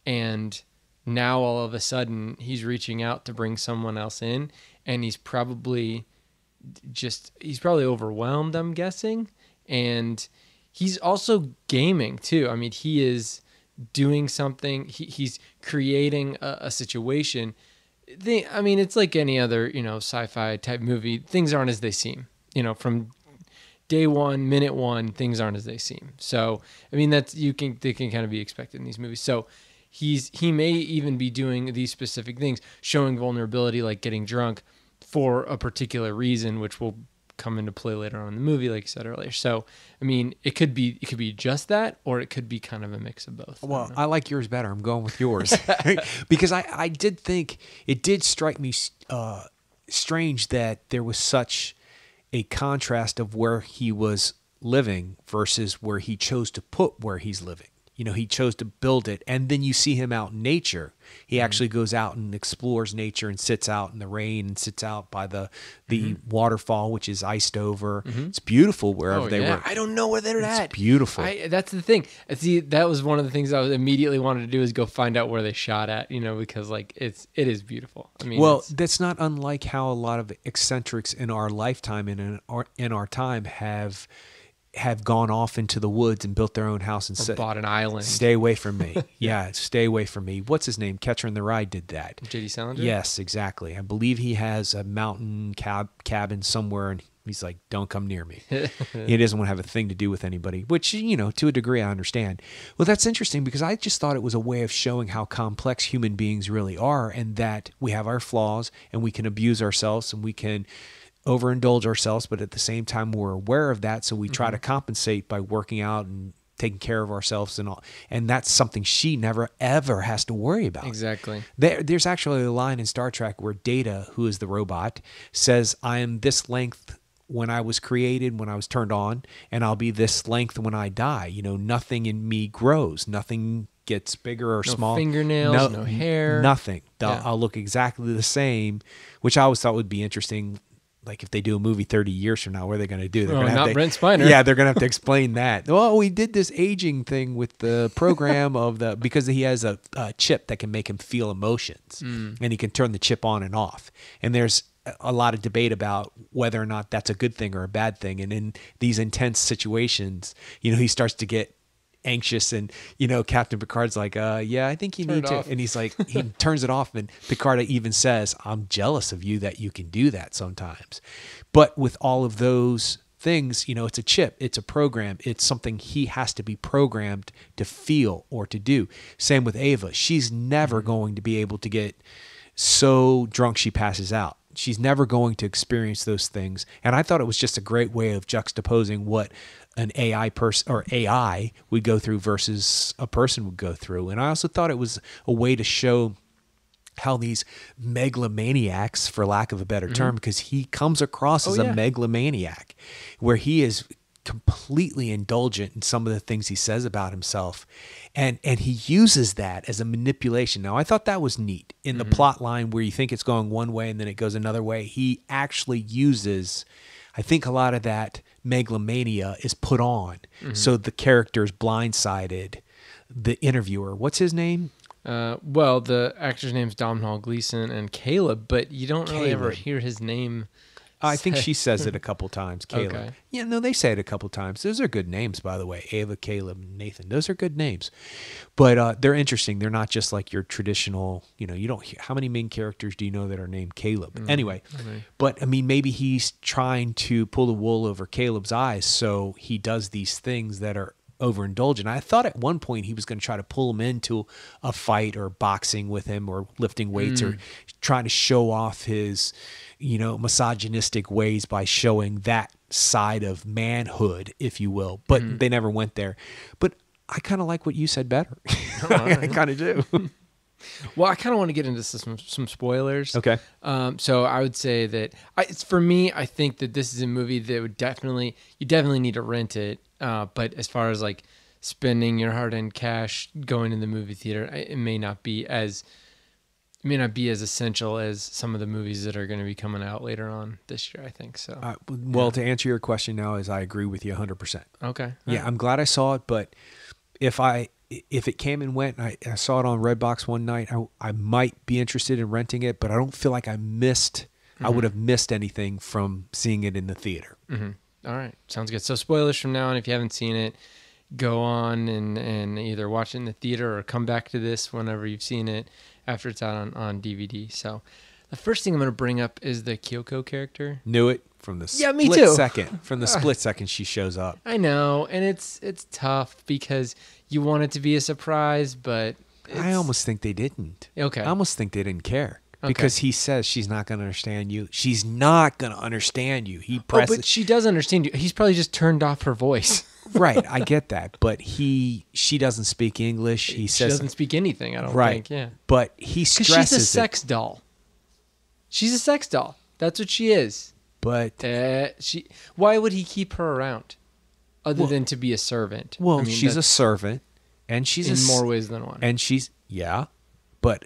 and now all of a sudden he's reaching out to bring someone else in, and he's probably overwhelmed, I'm guessing. And he's also gaming too. I mean, he is doing something. He's creating a situation. It's like any other, sci-fi type movie. Things aren't as they seem. From day one, minute one, things aren't as they seem. So, I mean, they can kind of be expected in these movies. So, he may even be doing these specific things, showing vulnerability, like getting drunk, for a particular reason, which will come into play later on in the movie, like you said earlier. So, I mean, it could be just that, or it could be kind of a mix of both. Well, I like yours better. I'm going with yours because I did think it did strike me strange that there was such a contrast of where he was living versus where he chose to put where he's living. He chose to build it, and then you see him out in nature. He actually goes out and explores nature and sits out in the rain and sits out by the waterfall, which is iced over. It's beautiful wherever they were. I don't know where they're at. It's beautiful. That's the thing. See, that was one of the things I immediately wanted to do, is go find out where they shot at, because like it is beautiful. I mean, well, that's not unlike how a lot of eccentrics in our lifetime and in our time have gone off into the woods and built their own house and bought an island. Stay away from me. Yeah, stay away from me. What's his name? Catcher in the Rye did that. J.D. Salinger? Yes, exactly. I believe he has a mountain cabin somewhere, and he's like, don't come near me. He doesn't want to have a thing to do with anybody, which, to a degree I understand. Well, that's interesting because I just thought it was a way of showing how complex human beings really are, and that we have our flaws and we can abuse ourselves and we can overindulge ourselves, but at the same time we're aware of that, so we try to compensate by working out and taking care of ourselves and all. And that's something she never ever has to worry about. Exactly. There's actually a line in Star Trek where Data, who is the robot, says, I am this length when I was created, when I was turned on, and I'll be this length when I die. Nothing in me grows, nothing gets bigger or small. Fingernails, no hair, nothing. Yeah. I'll look exactly the same, which I always thought would be interesting. Like if they do a movie 30 years from now, what are they going to do? They're gonna have Brent Spiner. Yeah, they're going to have to explain that. Well, we did this aging thing with the program because he has a chip that can make him feel emotions, and he can turn the chip on and off. And there's a lot of debate about whether or not that's a good thing or a bad thing. And in these intense situations, he starts to get anxious, and Captain Picard's like, yeah, I think you need to, and he's like, he turns it off, and Picard even says, I'm jealous of you that you can do that sometimes. But with all of those things, it's a chip, it's a program, it's something he has to be programmed to feel or to do. Same with Ava. She's never going to be able to get so drunk she passes out. She's never going to experience those things. And I thought it was just a great way of juxtaposing what an AI would go through versus a person would go through. And I also thought it was a way to show how these megalomaniacs, for lack of a better term, because he comes across as a megalomaniac, where he is completely indulgent in some of the things he says about himself, and he uses that as a manipulation. Now, I thought that was neat in the plot line where you think it's going one way and then it goes another way. He actually uses, I think, a lot of that megalomania is put on, so the character's blindsided. The interviewer, what's his name? Well, the actor's name's Domhnall Gleeson and Caleb, but you don't really ever hear his name. I think she says it a couple times, Caleb. Okay. Yeah, no, they say it a couple times. Those are good names, by the way. Ava, Caleb, Nathan. Those are good names. But they're interesting. They're not just like your traditional, you don't hear, how many main characters do you know that are named Caleb? Anyway, but I mean, maybe he's trying to pull the wool over Caleb's eyes, so he does these things that are overindulgent. I thought at one point he was going to try to pull him into a fight or boxing with him or lifting weights or trying to show off his, misogynistic ways by showing that side of manhood, if you will. But they never went there. But I kind of like what you said better. I kind of do. Well, I kind of want to get into some spoilers. Okay. So I would say that for me, I think that this is a movie that you definitely need to rent it. But as far as like spending your hard-earned cash going in the movie theater, it may not be as essential as some of the movies that are going to be coming out later on this year, I think. So. To answer your question now is I agree with you 100%. Okay. Yeah, I'm glad I saw it, but if it came and went, and I saw it on Redbox one night, I might be interested in renting it, but I don't feel like I would have missed anything from seeing it in the theater. Mm-hmm. All right. Sounds good. So spoilers from now on. If you haven't seen it, go on and either watch it in the theater or come back to this whenever you've seen it after it's out on DVD. So the first thing I'm going to bring up is the Kyoko character. Knew it from the me too. second. From the split second she shows up. I know. And it's tough because you want it to be a surprise, but I almost think they didn't. Okay. I almost think they didn't care. Because he says she's not going to understand you. She's not going to understand you. He presses. But she does understand you. He's probably just turned off her voice. Right, I get that. But she doesn't speak English. He says she doesn't speak anything, I don't think. Yeah. But he stresses because she's a sex doll. She's a sex doll. That's what she is. But why would he keep her around other than to be a servant? Well, she's a servant, and she's in more ways than one. And but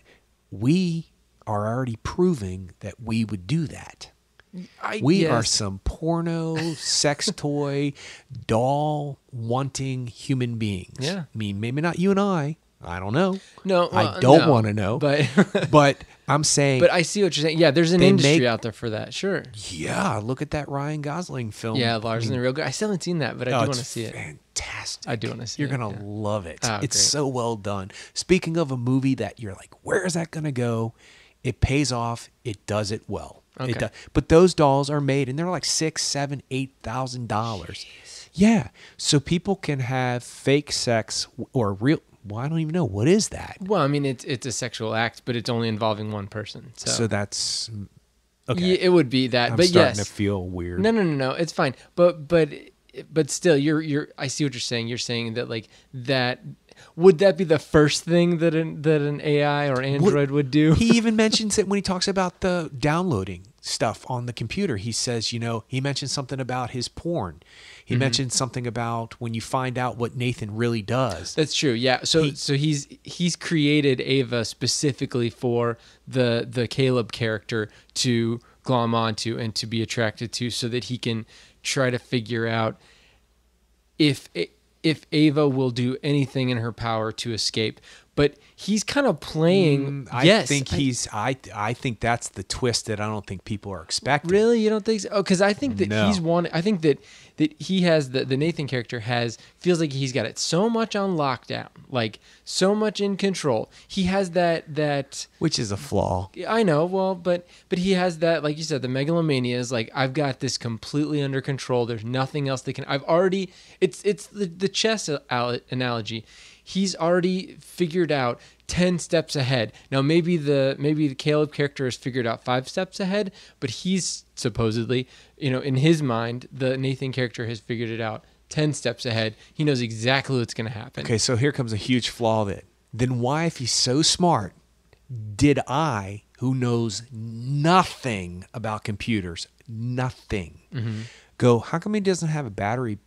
we are already proving that we would do that. We are some porno, sex toy, doll wanting human beings. Yeah. I mean, maybe not you and I. I don't know. No, I don't want to know. But I'm saying. But I see what you're saying. Yeah, there's an industry out there for that. Sure. Yeah, look at that Ryan Gosling film. Yeah, Lars and the Real Good. I still haven't seen that, but I do want to see it. Fantastic. I do want to see it. You're gonna love it. It's so well done. Speaking of a movie that you're like, where is that gonna go? It pays off. It does it well. Okay. But those dolls are made, and they're like $6,000, $7,000, $8,000. Yeah. So people can have fake sex or real. Well, I don't even know. What is that? Well, I mean, it's a sexual act, but it's only involving one person. So that's okay. Yeah, it would be that. I'm but starting to feel weird. No. It's fine. But still, you're. I see what you're saying. You're saying that like that. Would that be the first thing that an AI or Android would do? He even mentions it when he talks about the downloading stuff on the computer. He says, he mentions something about his porn. He mentioned something about when you find out what Nathan really does. That's true. Yeah. So he's created Ava specifically for the Caleb character to glom onto and to be attracted to, so that he can try to figure out if Ava will do anything in her power to escape. But he's kind of playing. I think that's the twist that I don't think people are expecting. Really, you don't think so? Oh, because I think that I think that he has the Nathan character feels like he's got it so much on lockdown, like so much in control. He has that which is a flaw. I know. Well, but he has that, like you said, the megalomania is like, I've got this completely under control. There's nothing else that can. I've already. It's the chess analogy. He's already figured out 10 steps ahead. Now, maybe the Caleb character has figured out 5 steps ahead, but he's supposedly, in his mind, the Nathan character has figured it out 10 steps ahead. He knows exactly what's going to happen. Okay, so here comes a huge flaw then why, if he's so smart, did I, who knows nothing about computers, nothing, go, how come he doesn't have a battery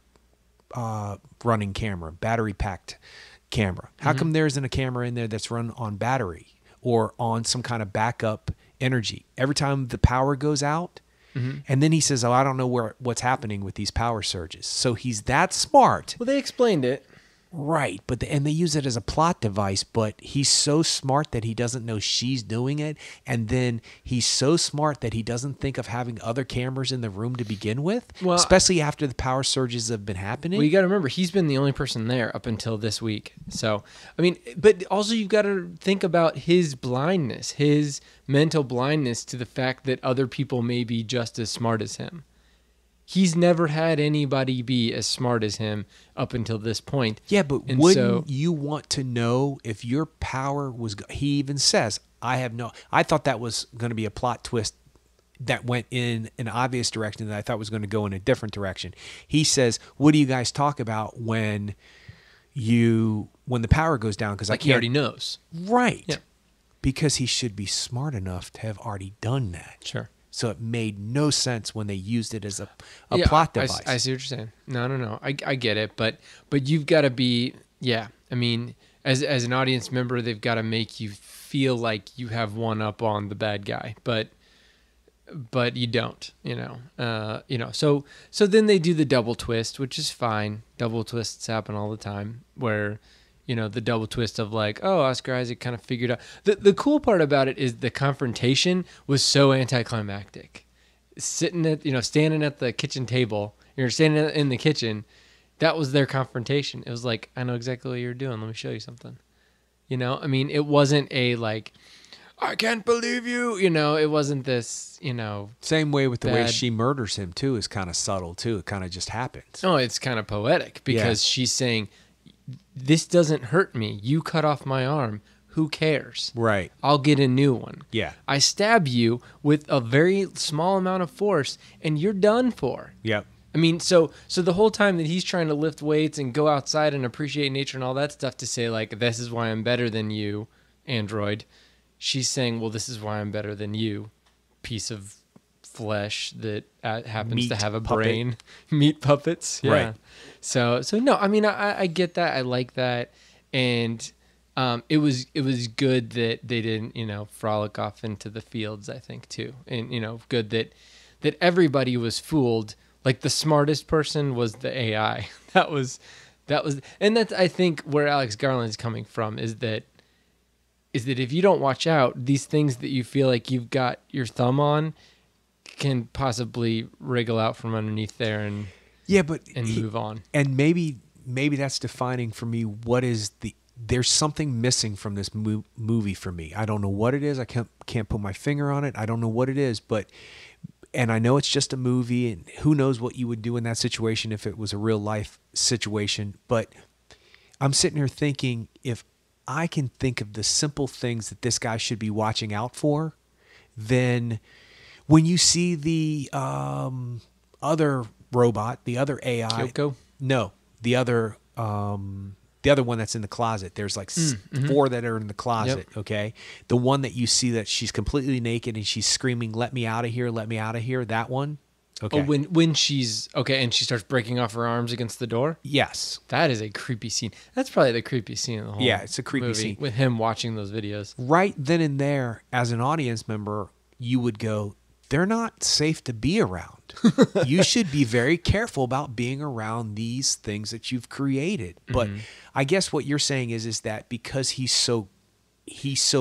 running camera, battery packed camera? How come there isn't a camera in there that's run on battery or on some kind of backup energy? Every time the power goes out, and then he says, "Oh, I don't know what's happening with these power surges." So he's that smart. Well, they explained it. Right, but and they use it as a plot device, but he's so smart that he doesn't know she's doing it, and then he's so smart that he doesn't think of having other cameras in the room to begin with, especially after the power surges have been happening. Well, you got to remember, he's been the only person there up until this week. So, I mean, but also you've got to think about his blindness, his mental blindness to the fact that other people may be just as smart as him. He's never had anybody be as smart as him up until this point. Yeah, but wouldn't you want to know if your power was... He even says, I thought that was going to be a plot twist that went in an obvious direction that I thought was going to go in a different direction. He says, what do you guys talk about when the power goes down? Because he already knows. Right. Yeah. Because he should be smart enough to have already done that. Sure. So it made no sense when they used it as a plot device. I see what you're saying. No. I get it, but you've got to be, I mean, as an audience member, they've got to make you feel like you have one up on the bad guy, but you don't, So then they do the double twist, which is fine. Double twists happen all the time, where the double twist of like, oh, Oscar Isaac kind of figured out. The cool part about it is the confrontation was so anticlimactic. Standing at the kitchen table, you're standing in the kitchen, that was their confrontation. It was like, I know exactly what you're doing. Let me show you something. I mean, it wasn't a like, I can't believe you. It wasn't this, Same way with the way she murders him too is kind of subtle too. It kind of just happens. Oh, it's kind of poetic because she's saying, this doesn't hurt me. You cut off my arm. Who cares? Right. I'll get a new one. Yeah. I stab you with a very small amount of force and you're done for. Yep. I mean, so the whole time that he's trying to lift weights and go outside and appreciate nature and all that stuff to say like, this is why I'm better than you, android. She's saying, well, this is why I'm better than you, piece of flesh that happens to have a brain. Meat puppets. Yeah. Right. So no, I mean, I get that. I like that. And it was good that they didn't, frolic off into the fields, I think, too. And, good that everybody was fooled. Like the smartest person was the AI. That was, and that's, I think, where Alex Garland is coming from is that if you don't watch out, these things that you feel like you've got your thumb on can possibly wriggle out from underneath there and move on. And maybe that's defining for me what is there's something missing from this movie for me. I don't know what it is. I can't put my finger on it. I don't know what it is, and I know it's just a movie, and who knows what you would do in that situation if it was a real life situation. But I'm sitting here thinking, if I can think of the simple things that this guy should be watching out for, then when you see the other robot, the other AI, Kyoko? No, the other one that's in the closet. There's like 4 that are in the closet. Yep. Okay, the one that you see that she's completely naked and she's screaming, "Let me out of here! Let me out of here!" That one. Okay. Oh, when she's okay and she starts breaking off her arms against the door? Yes. That is a creepy scene. That's probably the creepiest scene in the whole Yeah, it's a creepy movie, scene. with him watching those videos. Right then and there, as an audience member, you would go, they're not safe to be around. You should be very careful about being around these things that you've created. But I guess what you're saying is that because he's so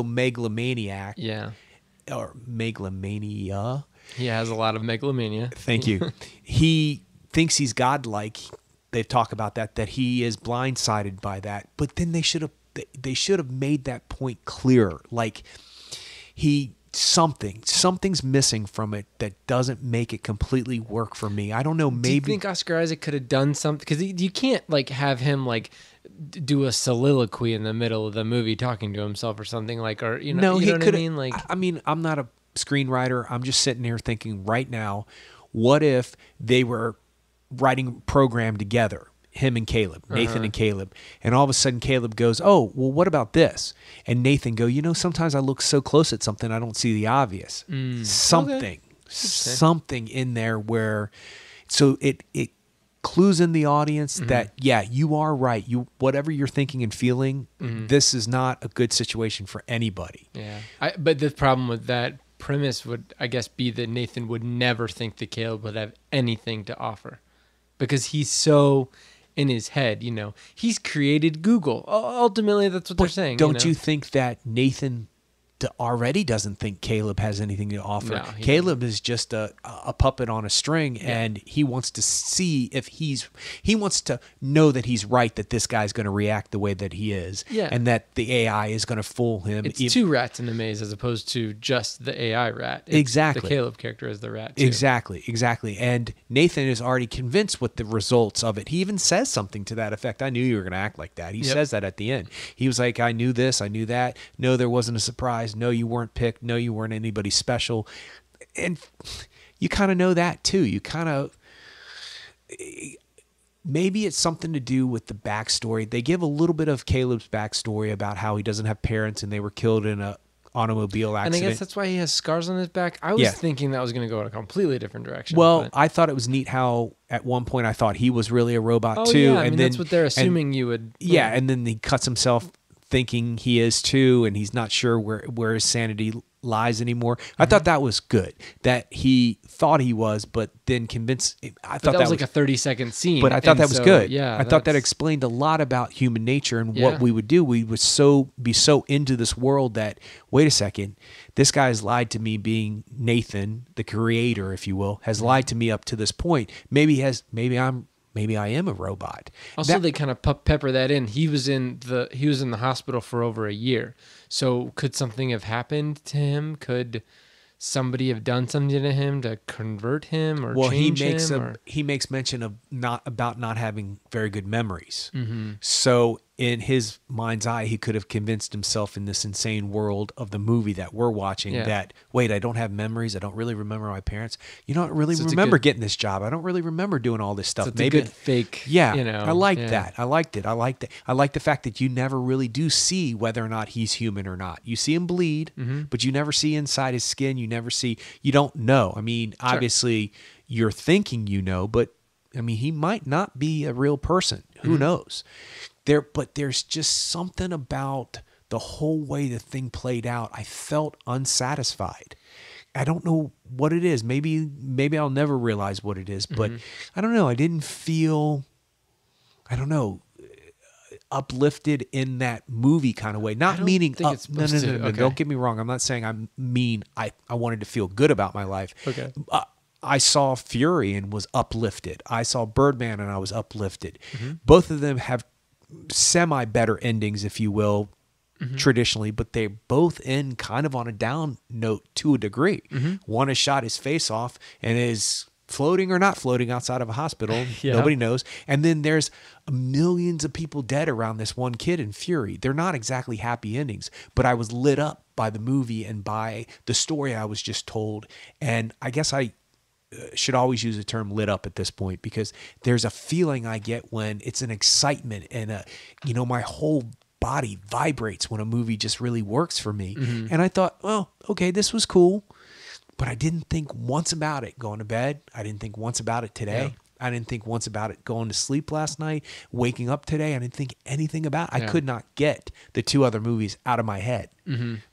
megalomaniac. Yeah. Or megalomania. He has a lot of megalomania. Thank you. He thinks he's godlike. They talk about that he is blindsided by that. But then they should have made that point clearer. Like something's missing from it that doesn't make it completely work for me. I don't know. Maybe. Do you think Oscar Isaac could have done something? Because you can't like have him like do a soliloquy in the middle of the movie talking to himself or something like, or No, he could. What I mean? Like, I mean, I'm not a screenwriter. I'm just sitting here thinking right now, what if they were writing a program together, him and Caleb, Nathan and Caleb, and all of a sudden Caleb goes, "Oh, well, what about this?" And Nathan go, "Sometimes I look so close at something I don't see the obvious." Something in there where, so it clues in the audience that, yeah, you are right. Whatever you're thinking and feeling, this is not a good situation for anybody. Yeah. But the problem with that premise would, I guess, be that Nathan would never think that Caleb would have anything to offer because he's so in his head, he's created Google. Ultimately, that's what they're saying. Don't you think that Nathan already doesn't think Caleb has anything to offer? No, Caleb is just a puppet on a string, and he wants to see if he wants to know that he's right, that this guy's going to react the way that he is, and that the AI is going to fool him. It's two rats in a maze as opposed to just the AI rat. Exactly. The Caleb character is the rat too. Exactly. And Nathan is already convinced with the results of it. He even says something to that effect. I knew you were going to act like that. He says that at the end. He was like, I knew this, I knew that. No, there wasn't a surprise. No, you weren't picked. No, you weren't anybody special. And you kind of know that too. You kind of, maybe it's something to do with the backstory. They give a little bit of Caleb's backstory about how he doesn't have parents and they were killed in a automobile accident. And I guess that's why he has scars on his back. I was thinking that was going to go in a completely different direction. Well, I thought it was neat how at one point I thought he was really a robot too. Yeah, and then, that's what they're assuming you would. Yeah, and then he cuts himself thinking he is too, and he's not sure where his sanity lies anymore. I thought that was good, that he thought he was, but then convinced. I thought that was like a 30-second scene. But I thought that was good. Yeah, I thought that explained a lot about human nature and what we would do. We would be so into this world that, wait a second, this guy has lied to me, being Nathan, the creator, if you will, has lied to me up to this point. Maybe I am a robot. Also, they kind of pepper that in. He was in the hospital for over a year. So could something have happened to him? Could somebody have done something to him to convert him or change him? He makes mention of not having very good memories. So in his mind's eye, he could have convinced himself in this insane world of the movie that we're watching that, wait, I don't have memories. I don't really remember my parents. You don't really remember getting this job. I don't really remember doing all this stuff. So it's maybe a good fake. Yeah, I like that. I liked it. I liked it. I like the fact that you never really do see whether or not he's human or not. You see him bleed, but you never see inside his skin. You don't know. I mean, obviously you're thinking but I mean, he might not be a real person. Who knows? But there's just something about the whole way the thing played out. I felt unsatisfied. I don't know what it is. Maybe I'll never realize what it is, but I don't know. I didn't feel, uplifted in that movie kind of way. Not meaning up. No. Okay. Don't get me wrong. I'm not saying I mean I wanted to feel good about my life. Okay. I saw Fury and was uplifted. I saw Birdman and I was uplifted. Both of them have semi better endings, if you will, traditionally, but they both end kind of on a down note to a degree. One has shot his face off and is floating or not floating outside of a hospital. Nobody knows. And then there's millions of people dead around this one kid in Fury. They're not exactly happy endings, but I was lit up by the movie and by the story I was just told. And I guess I should always use the term lit up at this point, because there's a feeling I get when it's an excitement and my whole body vibrates when a movie just really works for me. And I thought, well, okay, this was cool, but I didn't think once about it going to bed. I didn't think once about it today. I didn't think once about it going to sleep last night, waking up today. I didn't think anything about it. I could not get the two other movies out of my head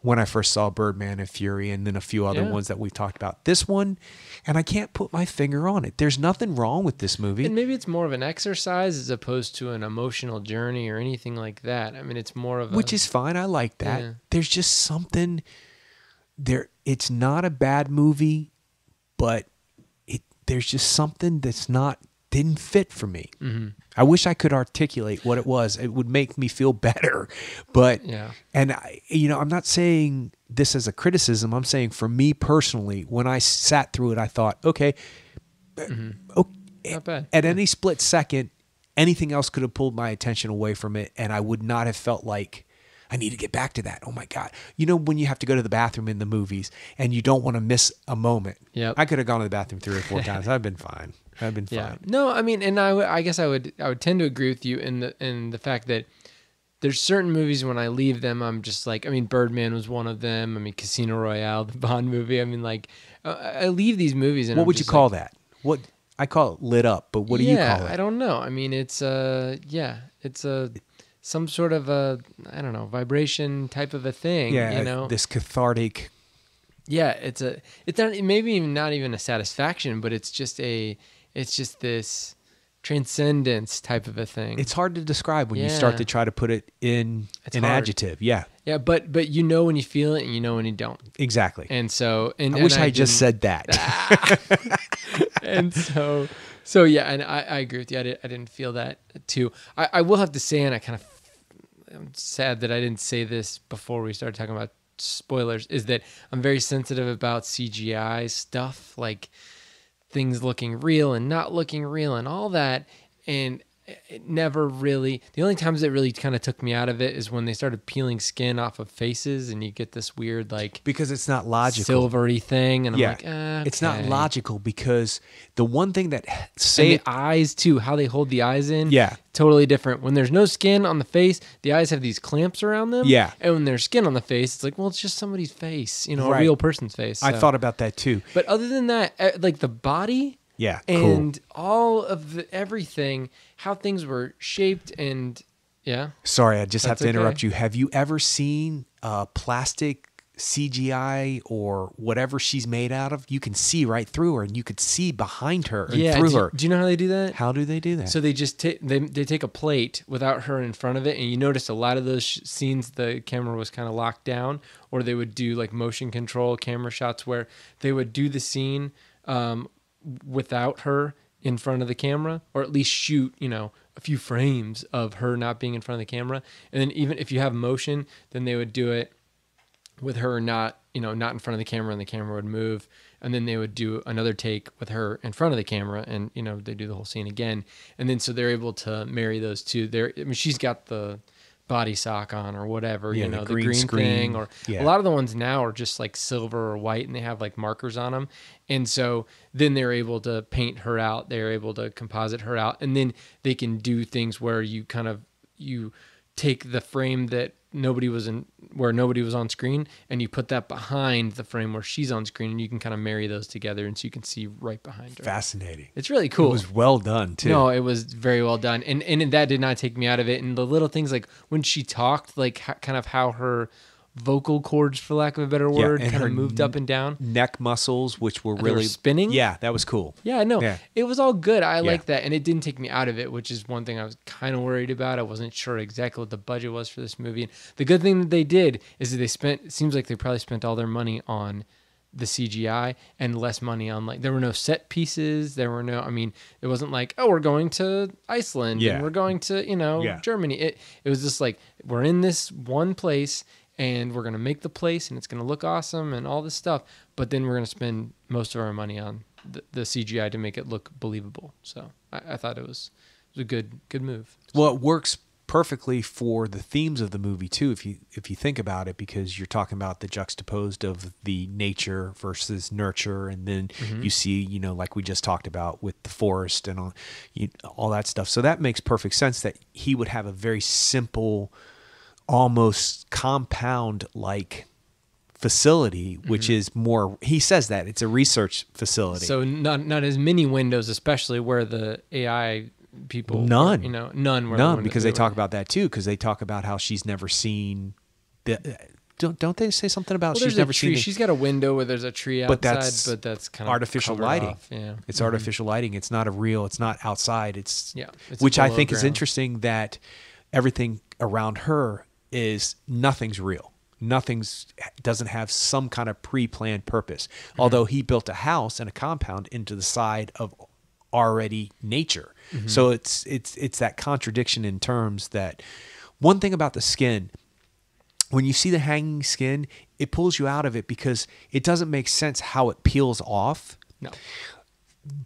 when I first saw Birdman and Fury, and then a few other ones that we've talked about. This one, and I can't put my finger on it. There's nothing wrong with this movie. And maybe it's more of an exercise as opposed to an emotional journey or anything like that. I mean, it's more of Which is fine. I like that. Yeah. There's just something there. It's not a bad movie, but there's just something that's didn't fit for me. I wish I could articulate what it was. It would make me feel better. But, and I'm not saying this as a criticism. I'm saying for me personally, when I sat through it, I thought, okay, not bad. At any split second, anything else could have pulled my attention away from it, and I would not have felt like I need to get back to that. Oh my God. When you have to go to the bathroom in the movies and you don't want to miss a moment. I could have gone to the bathroom 3 or 4 times. I've been fine. No, I mean, and I guess I would tend to agree with you in the fact that there's certain movies when I leave them, I'm just like, I mean, Birdman was one of them. I mean, Casino Royale, the Bond movie. I mean, like, I leave these movies and what would you call that? What? I call it lit up, but what do you call it? I don't know. I mean, it's some sort of a, I don't know, vibration type of a thing. Yeah, you know, this cathartic. yeah, it's not, maybe even not even a satisfaction, but it's just this transcendence type of a thing. It's hard to describe when you start to try to put it in It's an hard. adjective. Yeah, Yeah, but you know when you feel it and you know when you don't. exactly. And so, I wish I just said that. And so yeah, and I agree with you. I didn't feel that too. I will have to say, and I'm sad that I didn't say this before we started talking about spoilers, is that I'm very sensitive about CGI stuff, like things looking real and not looking real and all that. And it never really, the only times it really kind of took me out of it is when they started peeling skin off of faces and you get this weird, like, Because it's not logical. silvery thing. And I'm Yeah, like, it's not okay. logical because the one thing that And say the eyes too, how they hold the eyes in. Yeah. Totally different. When there's no skin on the face, the eyes have these clamps around them. Yeah. And when there's skin on the face, it's like, well, it's just somebody's face, a Right. real person's face. I so. thought about that too. But other than that, like the body Yeah, and cool. all of everything, how things were shaped and yeah. Sorry, I just have That's to interrupt okay. you. Have you ever seen plastic CGI or whatever she's made out of? You can see right through her, and you could see behind her and Yeah. through do, her. do you know how they do that? How do they do that? So they just they take a plate without her in front of it, and you notice a lot of those scenes the camera was kind of locked down, or they would do like motion control camera shots where they would do the scene without her in front of the camera, or at least shoot a few frames of her not being in front of the camera, and then even if you have motion, then they would do it with her not not in front of the camera, and the camera would move, and then they would do another take with her in front of the camera, and they do the whole scene again, and then so they're able to marry those two. She's got the body sock on or whatever, Yeah, the the green green screen. thing, or Yeah. a lot of the ones now are just like silver or white, and they have like markers on them, and so then they're able to paint her out, they're able to composite her out, and then they can do things where you take the frame that nobody was on screen, and you put that behind the frame where she's on screen, and you can kind of marry those together, and so you can see right behind her. Fascinating. It's really cool. It was well done too. No, it was very well done, and that did not take me out of it. And the little things like when she talked, like kind of how her vocal cords, for lack of a better word, and kind her of moved up and down. neck muscles, which were They were really spinning? Yeah, that was cool. Yeah, no, Yeah. it was all good. I like that, and it didn't take me out of it, which is one thing I was kind of worried about. I wasn't sure exactly what the budget was for this movie. And the good thing that they did is that it seems like they probably spent all their money on the CGI and less money on, like, there were no set pieces. There were no, I mean, it wasn't like, oh, we're going to Iceland Yeah. and we're going to, Yeah. Germany. It was just like, we're in this one place and we're going to make the place and it's going to look awesome and all this stuff. But then we're going to spend most of our money on the CGI to make it look believable. So I thought it was a good move. Well, it works perfectly for the themes of the movie too, if you think about it, because you're talking about the juxtaposed of the nature versus nurture, and then you see, like we just talked about with the forest and all that stuff. So that makes perfect sense that he would have a very simple, almost compound like facility, which is more, he says that it's a research facility. So not as many windows, especially where the AI people None. None Because they talk about that too, because they talk about how she's never seen the don't they say something about she's never seen She's got a window where there's a tree outside, but that's kind of artificial covered lighting. off. Yeah, It's artificial lighting. It's not it's not outside. It's it's I below think is ground. interesting that everything around her is nothing's real. Doesn't have some kind of pre-planned purpose. Although he built a house and a compound into the side of already nature. So it's that contradiction in terms that one thing about the skin, when you see the hanging skin, it pulls you out of it because it doesn't make sense how it peels off. No.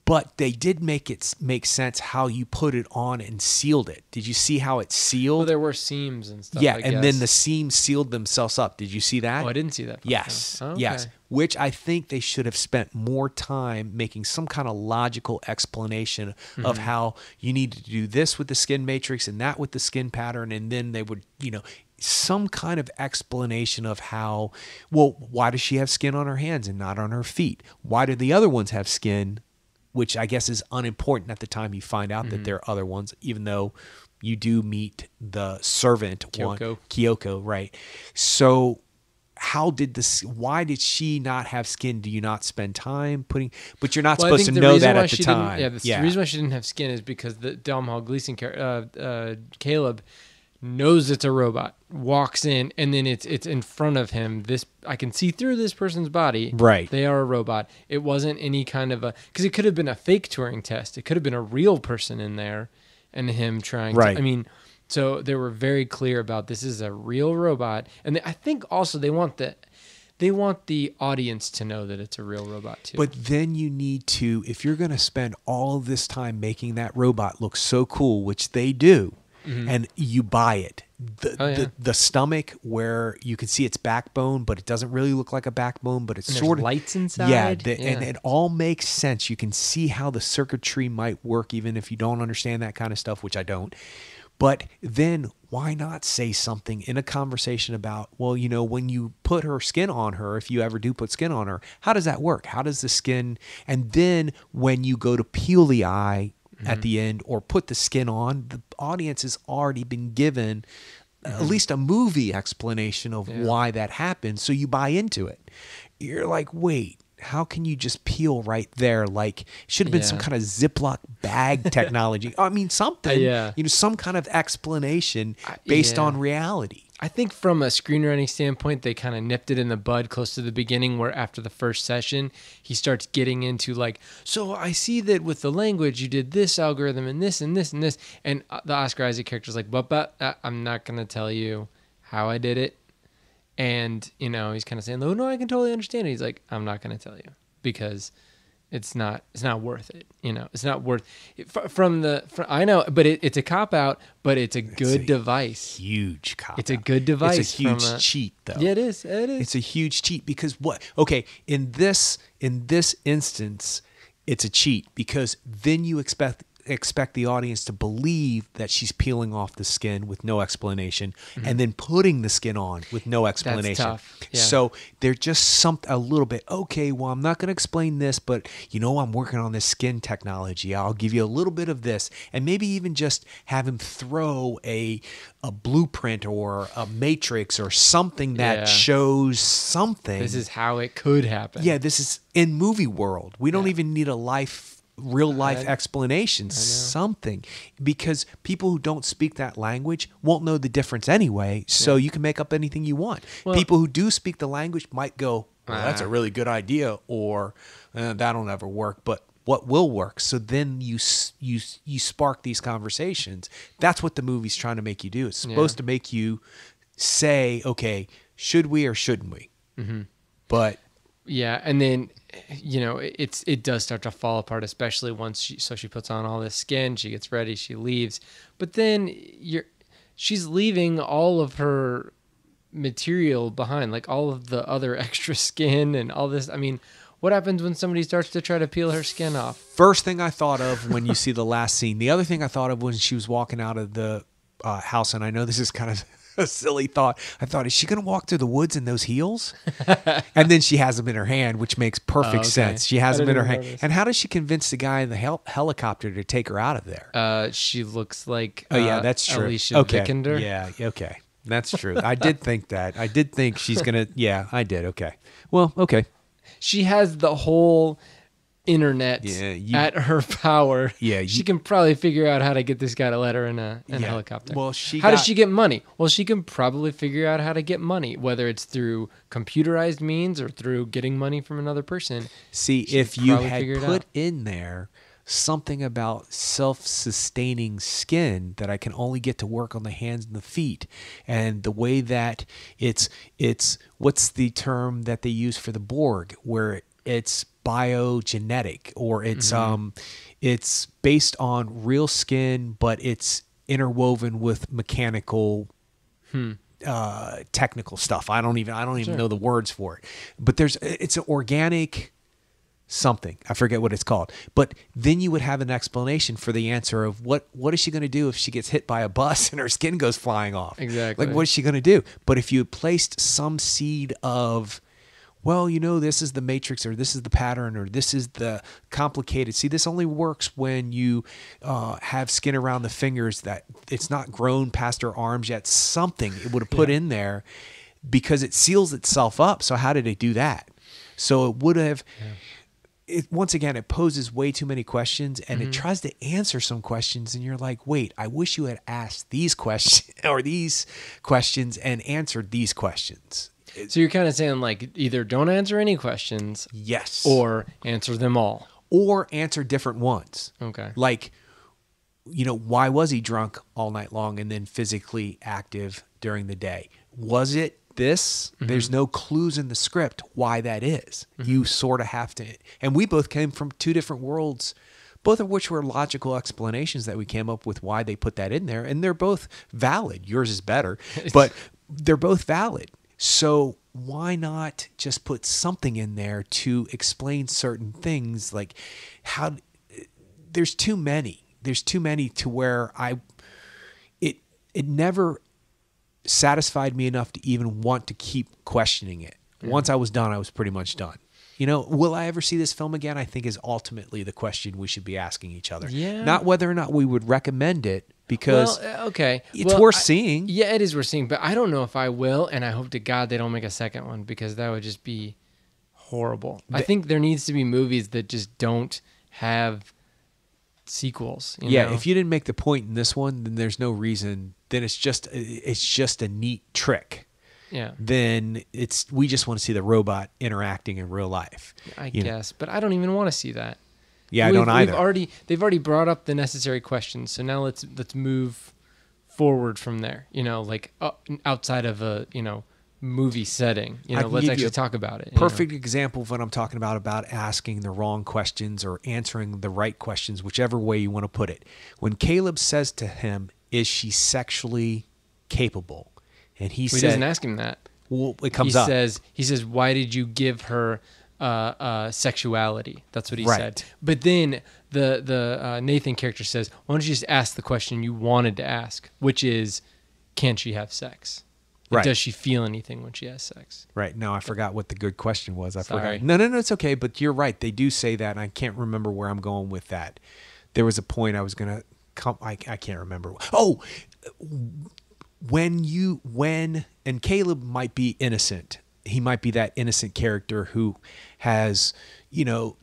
But they did make it make sense how you put it on and sealed it. Did you see how it sealed? Well, there were seams and stuff. Yeah, I and guess. then the seams sealed themselves up. Did you see that? Oh, I didn't see that. Yes, Oh, okay. yes. Which I think they should have spent more time making some kind of logical explanation of how you need to do this with the skin matrix and that with the skin pattern, and then they would, some kind of explanation of how, well, why does she have skin on her hands and not on her feet? Why do the other ones have skin which I guess is unimportant at the time you find out that there are other ones, even though you do meet the servant one, Kyoko, right? So why did she not have skin? Do you not spend time putting, but you're not supposed to know that at the time. The reason why she didn't have skin is because the Domhnall Gleeson Caleb knows it's a robot, walks in, and then it's in front of him. I can see through this person's body. Right. They are a robot. It wasn't any kind of because it could have been a fake Turing test. It could have been a real person in there and him trying to, so they were very clear about this is a real robot. And I think also they want the audience to know that it's a real robot too. But then you need to, if you're going to spend all this time making that robot look so cool, which they do, and you buy it. The stomach where you can see its backbone, but it doesn't really look like a backbone, but it's sort of lights inside. And it all makes sense. You can see how the circuitry might work, even if you don't understand that kind of stuff, which I don't. But then why not say something in a conversation about, well, when you put her skin on her, if you ever do put skin on her, how does that work? How does the skin, and then when you go to peel the eye at the end or put the skin on, the audience has already been given at least a movie explanation of why that happened, so you buy into it. You're like, wait, how can you just peel right there? Like, should have been some kind of Ziploc bag technology. I mean, something, some kind of explanation based on reality. I think from a screenwriting standpoint, they kind of nipped it in the bud close to the beginning, where after the first session, he starts getting into like, so I see that with the language, you did this algorithm and this and this and this. And the Oscar Isaac character's like, but I'm not going to tell you how I did it. And, he's kind of saying, oh, no, I can totally understand it. He's like, I'm not going to tell you because it's not worth it. It's not worth it. I know, but it's a cop out, but it's a good device. Huge cop out. It's a good device. It's a huge cheat though. Yeah, it is. It's a huge cheat because in this instance, it's a cheat because then you expect the audience to believe that she's peeling off the skin with no explanation and then putting the skin on with no explanation. That's tough. Yeah. So they're just a little bit, okay, well, I'm not going to explain this, but I'm working on this skin technology. I'll give you a little bit of this, and maybe even just have him throw a blueprint or a matrix or something that shows something. This is how it could happen. Yeah, this is in movie world. We don't even need real life explanation, something, because people who don't speak that language won't know the difference anyway. So you can make up anything you want. Well, people who do speak the language might go, well, that's a really good idea, or that'll never work. But what will work? So then you spark these conversations. That's what the movie's trying to make you do. It's supposed to make you say, okay, should we or shouldn't we? But and then it does start to fall apart, especially once she puts on all this skin, she gets ready, she leaves, but then she's leaving all of her material behind, like all of the other extra skin and all this. I mean, what happens when somebody starts to try to peel her skin off? First thing I thought of when you see the last scene. The other thing I thought of when she was walking out of the house, and I know this is kind of a silly thought. I thought, is she going to walk through the woods in those heels? And then she has them in her hand, which makes perfect sense. She has them in her hand. Notice. And how does she convince the guy in the helicopter to take her out of there? She looks like that's true. Alicia Vikander. Yeah, okay. That's true. I did think that. I did think she's going to... Yeah, I did. Okay. Well, okay. She has the whole internet at her power. Yeah, she can probably figure out how to get this guy to let her in a helicopter. Well, how does she get money? Well, she can probably figure out how to get money, whether it's through computerized means or through getting money from another person. See, if you had put in there something about self-sustaining skin that I can only get to work on the hands and the feet, and the way that it's what's the term that they use for the Borg, where it's biogenetic, or it's based on real skin, but it's interwoven with mechanical technical stuff. I don't even know the words for it, but it's an organic something. I forget what it's called. But then you would have an explanation for the answer of what is she going to do if she gets hit by a bus and her skin goes flying off? Exactly. Like, what is she going to do? But if you had placed some seed of well, this is the matrix, or this is the pattern, or this is the complicated. See, this only works when you have skin around the fingers that it's not grown past her arms yet. Something it would have put in there because it seals itself up. So how did it do that? So it would have... once again, it poses way too many questions, and it tries to answer some questions, and you're like, wait, I wish you had asked these questions or these questions and answered these questions. So you're kind of saying like either don't answer any questions, Yes. or answer them all. Or answer different ones. Okay. Like, why was he drunk all night long and then physically active during the day? Was it this? There's no clues in the script why that is. You sort of have to. And we both came from two different worlds, both of which were logical explanations that we came up with why they put that in there. And they're both valid. Yours is better, but they're both valid. So why not just put something in there to explain certain things? Like how there's too many. There's too many to where it never satisfied me enough to even want to keep questioning it. Once I was done, I was pretty much done. Will I ever see this film again? I think is ultimately the question we should be asking each other. Yeah. Not whether or not we would recommend it, because it's Well, worth seeing. Yeah, it is worth seeing, but I don't know if I will, and I hope to God they don't make a second one, because that would just be horrible. I think there needs to be movies that just don't have sequels. You know? If you didn't make the point in this one, then there's no reason. Then it's just a neat trick. Yeah. Then we just want to see the robot interacting in real life. I guess, but I don't even want to see that. Yeah, I don't either. They've already brought up the necessary questions, so now let's move forward from there. Like outside of a movie setting. Let's actually talk about it. Perfect example of what I'm talking about asking the wrong questions or answering the right questions, whichever way you want to put it. When Caleb says to him, "Is she sexually capable?" and he said, doesn't ask him that. Well, it comes up. He says, "Why did you give her sexuality?" That's what he Right. said. But then the Nathan character says, "Why don't you just ask the question you wanted to ask, which is, can she have sex? Right. Does she feel anything when she has sex?" Right. No, I forgot what the good question was. I Sorry. forgot. No, it's okay. But you're right. They do say that, and I can't remember where I'm going with that. There was a point I was going to come. I can't remember. Oh, and Caleb might be innocent. He might be that innocent character who has,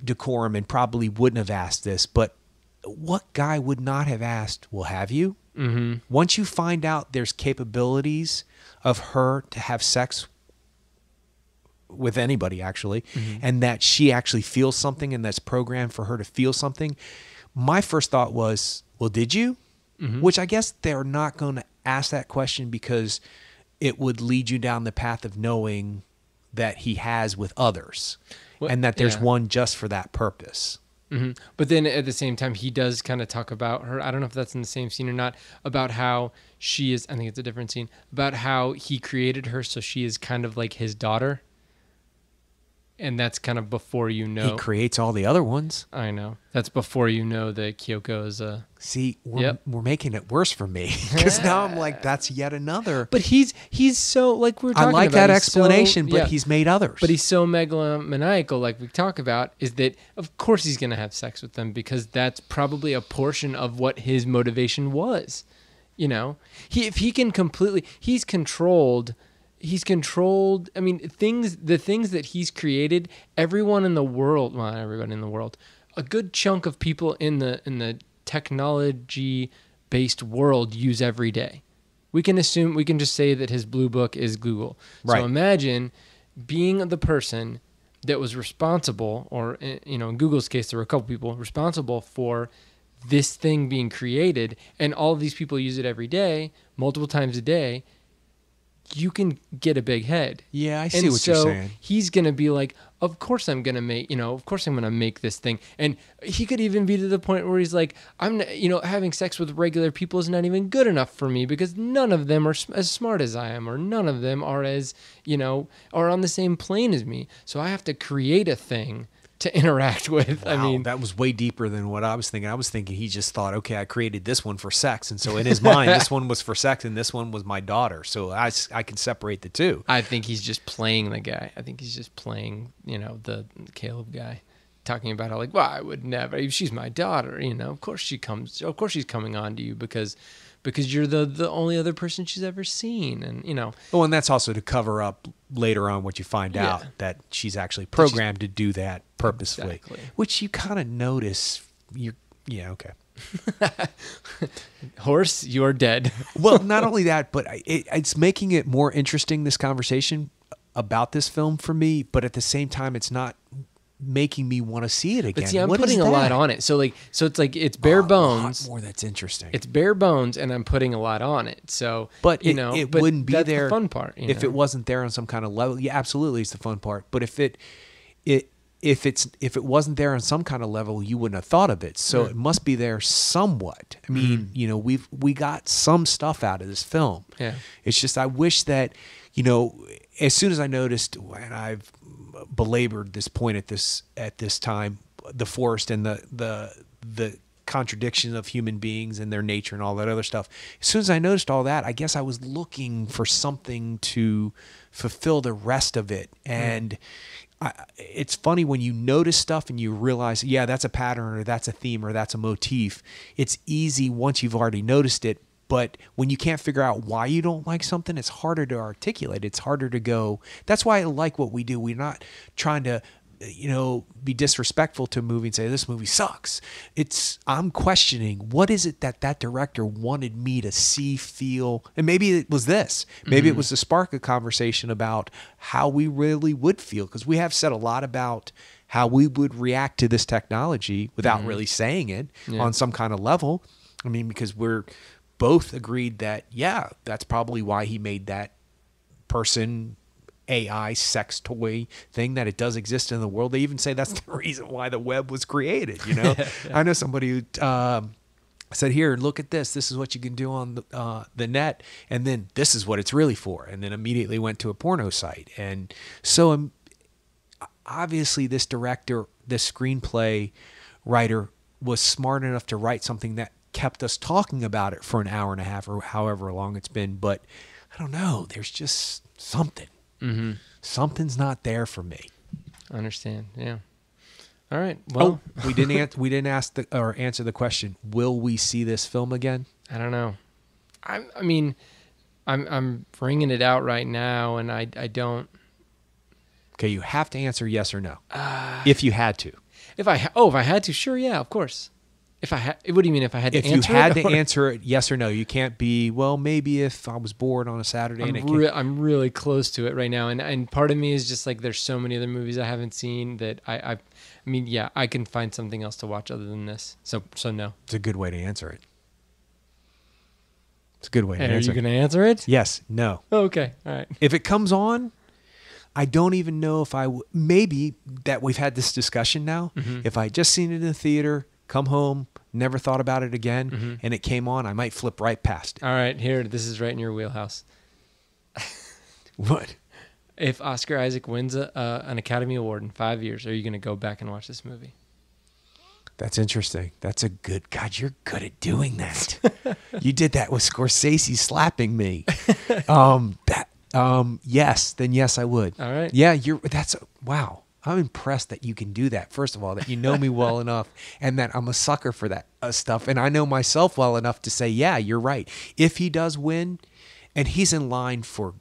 decorum and probably wouldn't have asked this. But what guy would not have asked, "Well, have you?" Mm-hmm. Once you find out there's capabilities of her to have sex with anybody, actually, and that she actually feels something and that's programmed for her to feel something, my first thought was, well, did you? Which I guess they're not going to ask that question because it would lead you down the path of knowing that he has with others, and that there's one just for that purpose. Mm-hmm. But then at the same time, he does kind of talk about her. I don't know if that's in the same scene or not, about how she is, I think it's a different scene, about how he created her so she is kind of like his daughter. And that's kind of before you know. He creates all the other ones. I know. That's before you know that Kyoko is a... See, we're making it worse for me, because now I'm like, that's yet another. But he's so, like we were talking about. I like that explanation, but he's made others. But he's so megalomaniacal, like we talk about, is that of course he's going to have sex with them, because that's probably a portion of what his motivation was. If he can completely... He's controlled... I mean, the things that he's created, everyone in the world, well, not everyone in the world, a good chunk of people in the technology-based world use every day. We can just say that his blue book is Google. Right. So imagine being the person that was responsible, or, in Google's case, there were a couple people responsible for this thing being created, and all of these people use it every day, multiple times a day. You can get a big head. Yeah, I see what you're saying. He's going to be like, of course I'm going to make, of course I'm going to make this thing. And he could even be to the point where he's like, I'm not, having sex with regular people is not even good enough for me, because none of them are as smart as I am, or none of them are as, are on the same plane as me. So I have to create a thing to interact with. Wow, I mean, that was way deeper than what I was thinking. I was thinking he just thought, okay, I created this one for sex. And so in his mind, this one was for sex and this one was my daughter. So I can separate the two. I think he's just playing the guy. I think he's just playing, the Caleb guy, talking about how, like, well, I would never. She's my daughter, Of course she's coming on to you because you're the only other person she's ever seen, and Well, and that's also to cover up later on what you find out that she's actually programmed to do that purposefully, Exactly. which you kind of notice. Okay. Horse, you're dead. Well, not only that, but it's making it more interesting, this conversation about this film for me, but at the same time, it's not making me want to see it again. But see, I'm What putting is a lot that? on it. So it's like it's bare bones. A lot more that's interesting. It's bare bones, and I'm putting a lot on it. So, But it but wouldn't be that's there the fun part. if it wasn't there on some kind of level. Yeah, absolutely, it's the fun part. But if it wasn't there on some kind of level, you wouldn't have thought of it. So it must be there somewhat. I mean, we got some stuff out of this film. Yeah. It's just I wish that, as soon as I noticed, and I've belabored this point at this time, the forest and the contradiction of human beings and their nature and all that other stuff. As soon as I noticed all that, I guess I was looking for something to fulfill the rest of it. And it's funny when you notice stuff and you realize, yeah, that's a pattern or that's a theme or that's a motif. It's easy once you've already noticed it. But when you can't figure out why you don't like something, it's harder to articulate. It's harder to go. That's why I like what we do. We're not trying to, be disrespectful to a movie and say, this movie sucks. I'm questioning, what is it that director wanted me to see, feel? And maybe it was this. Maybe it was to spark a conversation about how we really would feel. Because we have said a lot about how we would react to this technology without really saying it on some kind of level. I mean, because we're both agreed that, yeah, that's probably why he made that person AI sex toy thing, that it does exist in the world. They even say that's the reason why the web was created. I know somebody who said, here, look at this. This is what you can do on the net. And then this is what it's really for. And then immediately went to a porno site. And so obviously this director, this screenplay writer was smart enough to write something that kept us talking about it for an hour and a half or however long it's been. But I don't know. There's just something. Mm-hmm. Something's not there for me. I understand. Yeah. All right. Well, we didn't answer the question. Will we see this film again? I don't know. I mean, I'm bringing it out right now, and I don't. Okay, you have to answer yes or no. If you had to. If I had to, sure, yeah, of course. What do you mean if I had to answer it? If you had to answer it yes or no, you can't be, well, maybe if I was bored on a Saturday. I'm really close to it right now. And part of me is just like, there's so many other movies I haven't seen that I mean, yeah, I can find something else to watch other than this. So no. It's a good way to answer it. It's a good way to answer it. Are you going to answer it? Yes, no. Oh, okay, all right. If it comes on, I don't even know if maybe that we've had this discussion now. Mm-hmm. If I just seen it in the theater, come home, never thought about it again, and it came on, I might flip right past it. All right, here, this is right in your wheelhouse. What? If Oscar Isaac wins an Academy Award in 5 years, are you going to go back and watch this movie? That's interesting. That's a good... God, you're good at doing that. You did that with Scorsese slapping me. Yes, then yes, I would. All right. Yeah, wow. I'm impressed that you can do that. First of all, that you know me well enough and that I'm a sucker for that stuff. And I know myself well enough to say, yeah, you're right. If he does win, and he's in line for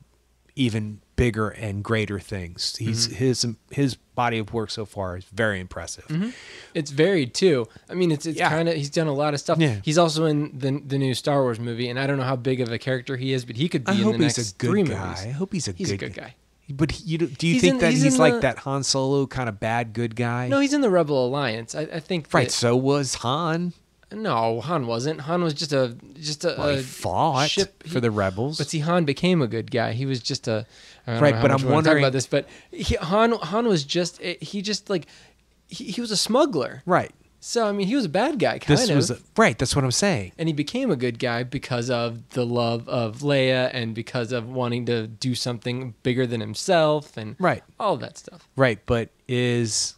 even bigger and greater things. His body of work so far is very impressive. Mm-hmm. It's varied too. I mean, it's kind of, he's done a lot of stuff. Yeah. He's also in the new Star Wars movie, and I don't know how big of a character he is, but he could be in the next 3 movies. I hope he's a good guy. But do you think that he's like that Han Solo kind of bad good guy? No, he's in the Rebel Alliance. I think. Right. So was Han. No, Han wasn't. Han was just a he fought ship for the rebels. But see, Han became a good guy. He was just a right. But I'm wondering about this. But Han was just he was a smuggler. Right. So I mean, he was a bad guy, kind of. Right. That's what I'm saying. And he became a good guy because of the love of Leia and because of wanting to do something bigger than himself and right. all that stuff. Right. But is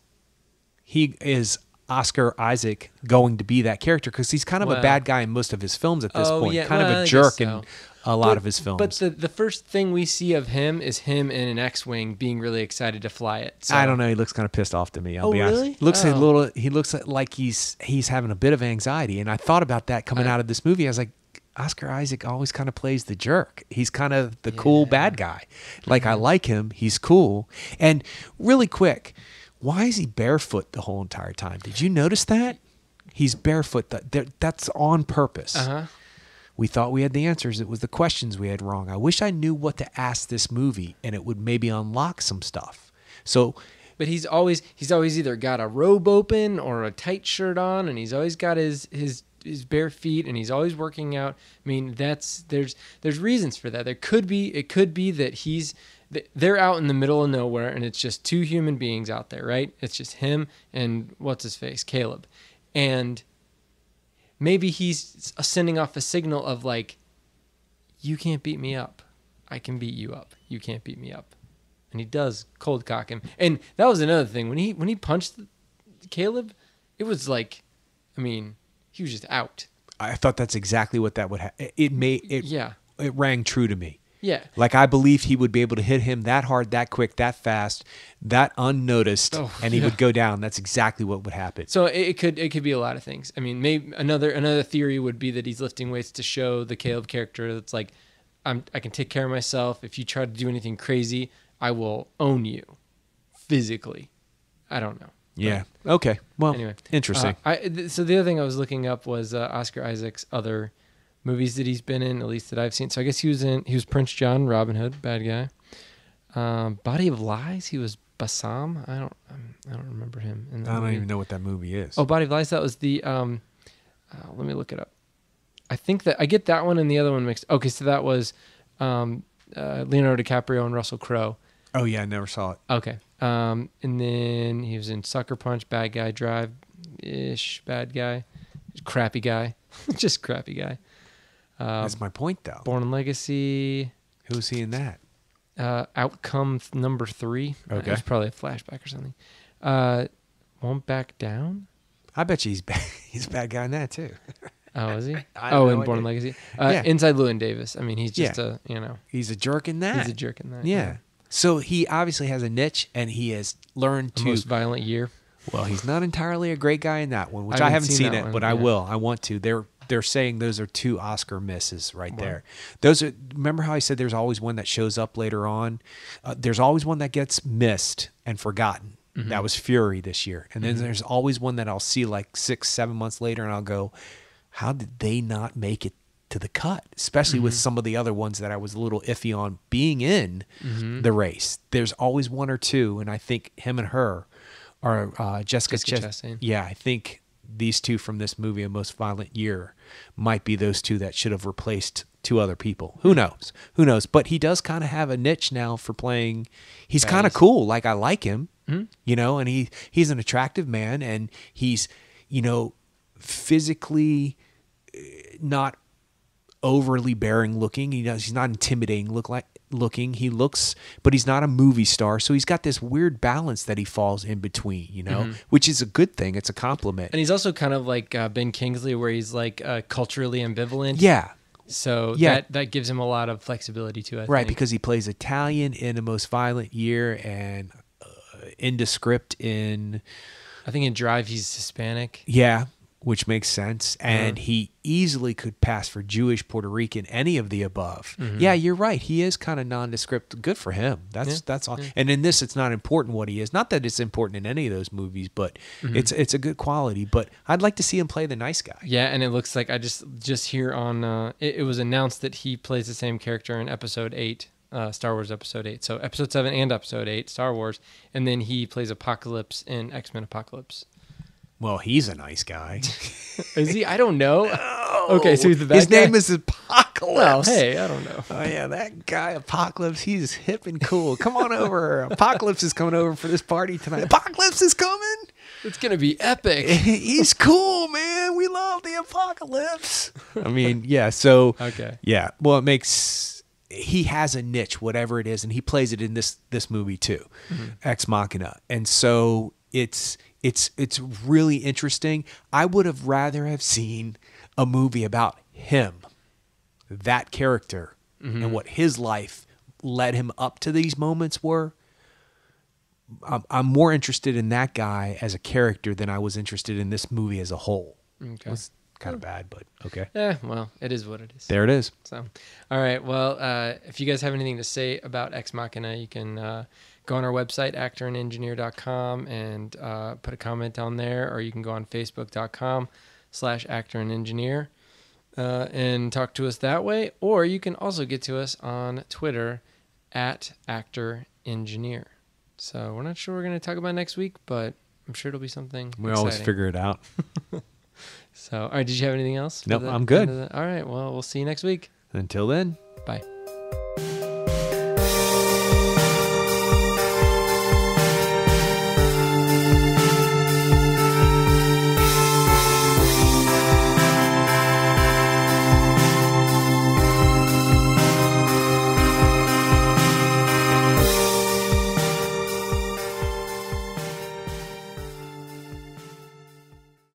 he is Oscar Isaac going to be that character? Because he's kind of a bad guy in most of his films at this point. Yeah. Kind of a jerk in a lot of his films. But the first thing we see of him is him in an X-wing being really excited to fly it. So. I don't know. He looks kind of pissed off to me. I'll be really? honest. Looks a little. He looks like he's having a bit of anxiety. And I thought about that coming out of this movie. I was like, Oscar Isaac always kind of plays the jerk. He's kind of the cool bad guy. Like I like him. He's cool. And really quick, why is he barefoot the whole entire time? Did you notice that? He's barefoot. That's on purpose. We thought we had the answers. It was the questions we had wrong. I wish I knew what to ask this movie, and it would maybe unlock some stuff. So, but he's always either got a robe open or a tight shirt on, and he's always got his bare feet, and he's always working out. I mean, there's reasons for that. It could be that they're out in the middle of nowhere, and it's just two human beings out there, right? It's just him and what's his face, Caleb, and maybe he's sending off a signal of like, you can't beat me up. I can beat you up. You can't beat me up. And he does cold cock him. And that was another thing. When he punched Caleb, it was like, I mean, he was just out. I thought that's exactly what that would happen. It rang true to me. Yeah. Like I believed he would be able to hit him that hard, that quick, that fast, that unnoticed, and he would go down. That's exactly what would happen. So it could be a lot of things. I mean, maybe another theory would be that he's lifting weights to show the Caleb character that's like, I can take care of myself. If you try to do anything crazy, I will own you physically. I don't know. Yeah. Okay. Well, anyway, interesting. So the other thing I was looking up was Oscar Isaac's other movies that he's been in, at least that I've seen. So I guess he was Prince John, Robin Hood, bad guy. Body of Lies, he was Bassam. I don't remember him in that movie. I don't even know what that movie is. Oh, Body of Lies, that was the let me look it up. I think that I get that one and the other one mixed. Okay, so that was Leonardo DiCaprio and Russell Crowe. Oh yeah, I never saw it. Okay. And then he was in Sucker Punch, bad guy, Drive-ish, bad guy, crappy guy, just crappy guy. That's my point, though. Born in Legacy. Who's he in that? Outcome number 3. Okay. It was probably a flashback or something. Won't Back Down. I bet you he's a bad guy in that too. Oh, is he? in Born in Legacy. Yeah. Inside Llewyn Davis. I mean, he's just he's a jerk in that. He's a jerk in that. Yeah. So he obviously has a niche, and he has learned to. Most Violent Year. Well, he's not entirely a great guy in that one, which I haven't seen it, but I will. I want to. They're saying those are 2 Oscar misses right there. Those are. Remember how I said there's always one that shows up later on? There's always one that gets missed and forgotten. Mm-hmm. That was Fury this year, and then there's always one that I'll see like 6-7 months later, and I'll go, "How did they not make it to the cut?" Especially with some of the other ones that I was a little iffy on being in the race. There's always 1 or 2, and I think him and her are Jessica Chastain. Yeah, I think these 2 from this movie, A Most Violent Year, might be those 2 that should have replaced 2 other people. Who knows? But he does kind of have a niche now for playing. He's kind of cool. Like I like him, and he's an attractive man, and he's, physically not overly bearing looking. He's not intimidating looking. He looks, but he's not a movie star. So he's got this weird balance that he falls in between, which is a good thing. It's a compliment. And he's also kind of like Ben Kingsley, where he's like culturally ambivalent. Yeah. So that gives him a lot of flexibility too, I think. Because he plays Italian in A Most Violent Year and indescript in... I think in Drive he's Hispanic. Yeah. Which makes sense. And he easily could pass for Jewish, Puerto Rican, any of the above. Mm-hmm. Yeah, you're right. He is kind of nondescript. Good for him. That's all. Yeah. And in this, it's not important what he is. Not that it's important in any of those movies, but it's a good quality. But I'd like to see him play the nice guy. Yeah, and it looks like I just hear on it was announced that he plays the same character in Episode 8. Star Wars Episode 8. So Episode 7 and Episode 8, Star Wars. And then he plays Apocalypse in X-Men Apocalypse. Well, he's a nice guy. Is he? I don't know. No. Okay, so he's the bad His guy? name is Apocalypse. Well, hey, I don't know. Oh, yeah, that guy, Apocalypse, he's hip and cool. Come on over. Apocalypse is coming over for this party tonight. Apocalypse is coming. It's going to be epic. He's cool, man. We love the Apocalypse. I mean, yeah, so. Okay. Yeah, well, he has a niche, whatever it is, and he plays it in this movie too, Ex Machina. And so It's really interesting. I would have rather have seen a movie about him, that character, and what his life led him up to these moments were. I'm more interested in that guy as a character than I was interested in this movie as a whole. Okay. It's kind of bad, but okay. Yeah, well, it is what it is. There it is. So, all right. Well, if you guys have anything to say about Ex Machina, you can go on our website, actorandengineer.com, and put a comment down there, or you can go on facebook.com/actorandengineer and talk to us that way. Or you can also get to us on Twitter @actorengineer. So we're not sure what we're going to talk about next week, but I'm sure it'll be something We exciting. always figure it out. So, all right, did you have anything else? Nope, I'm good. All right, well, we'll see you next week. Until then. Bye.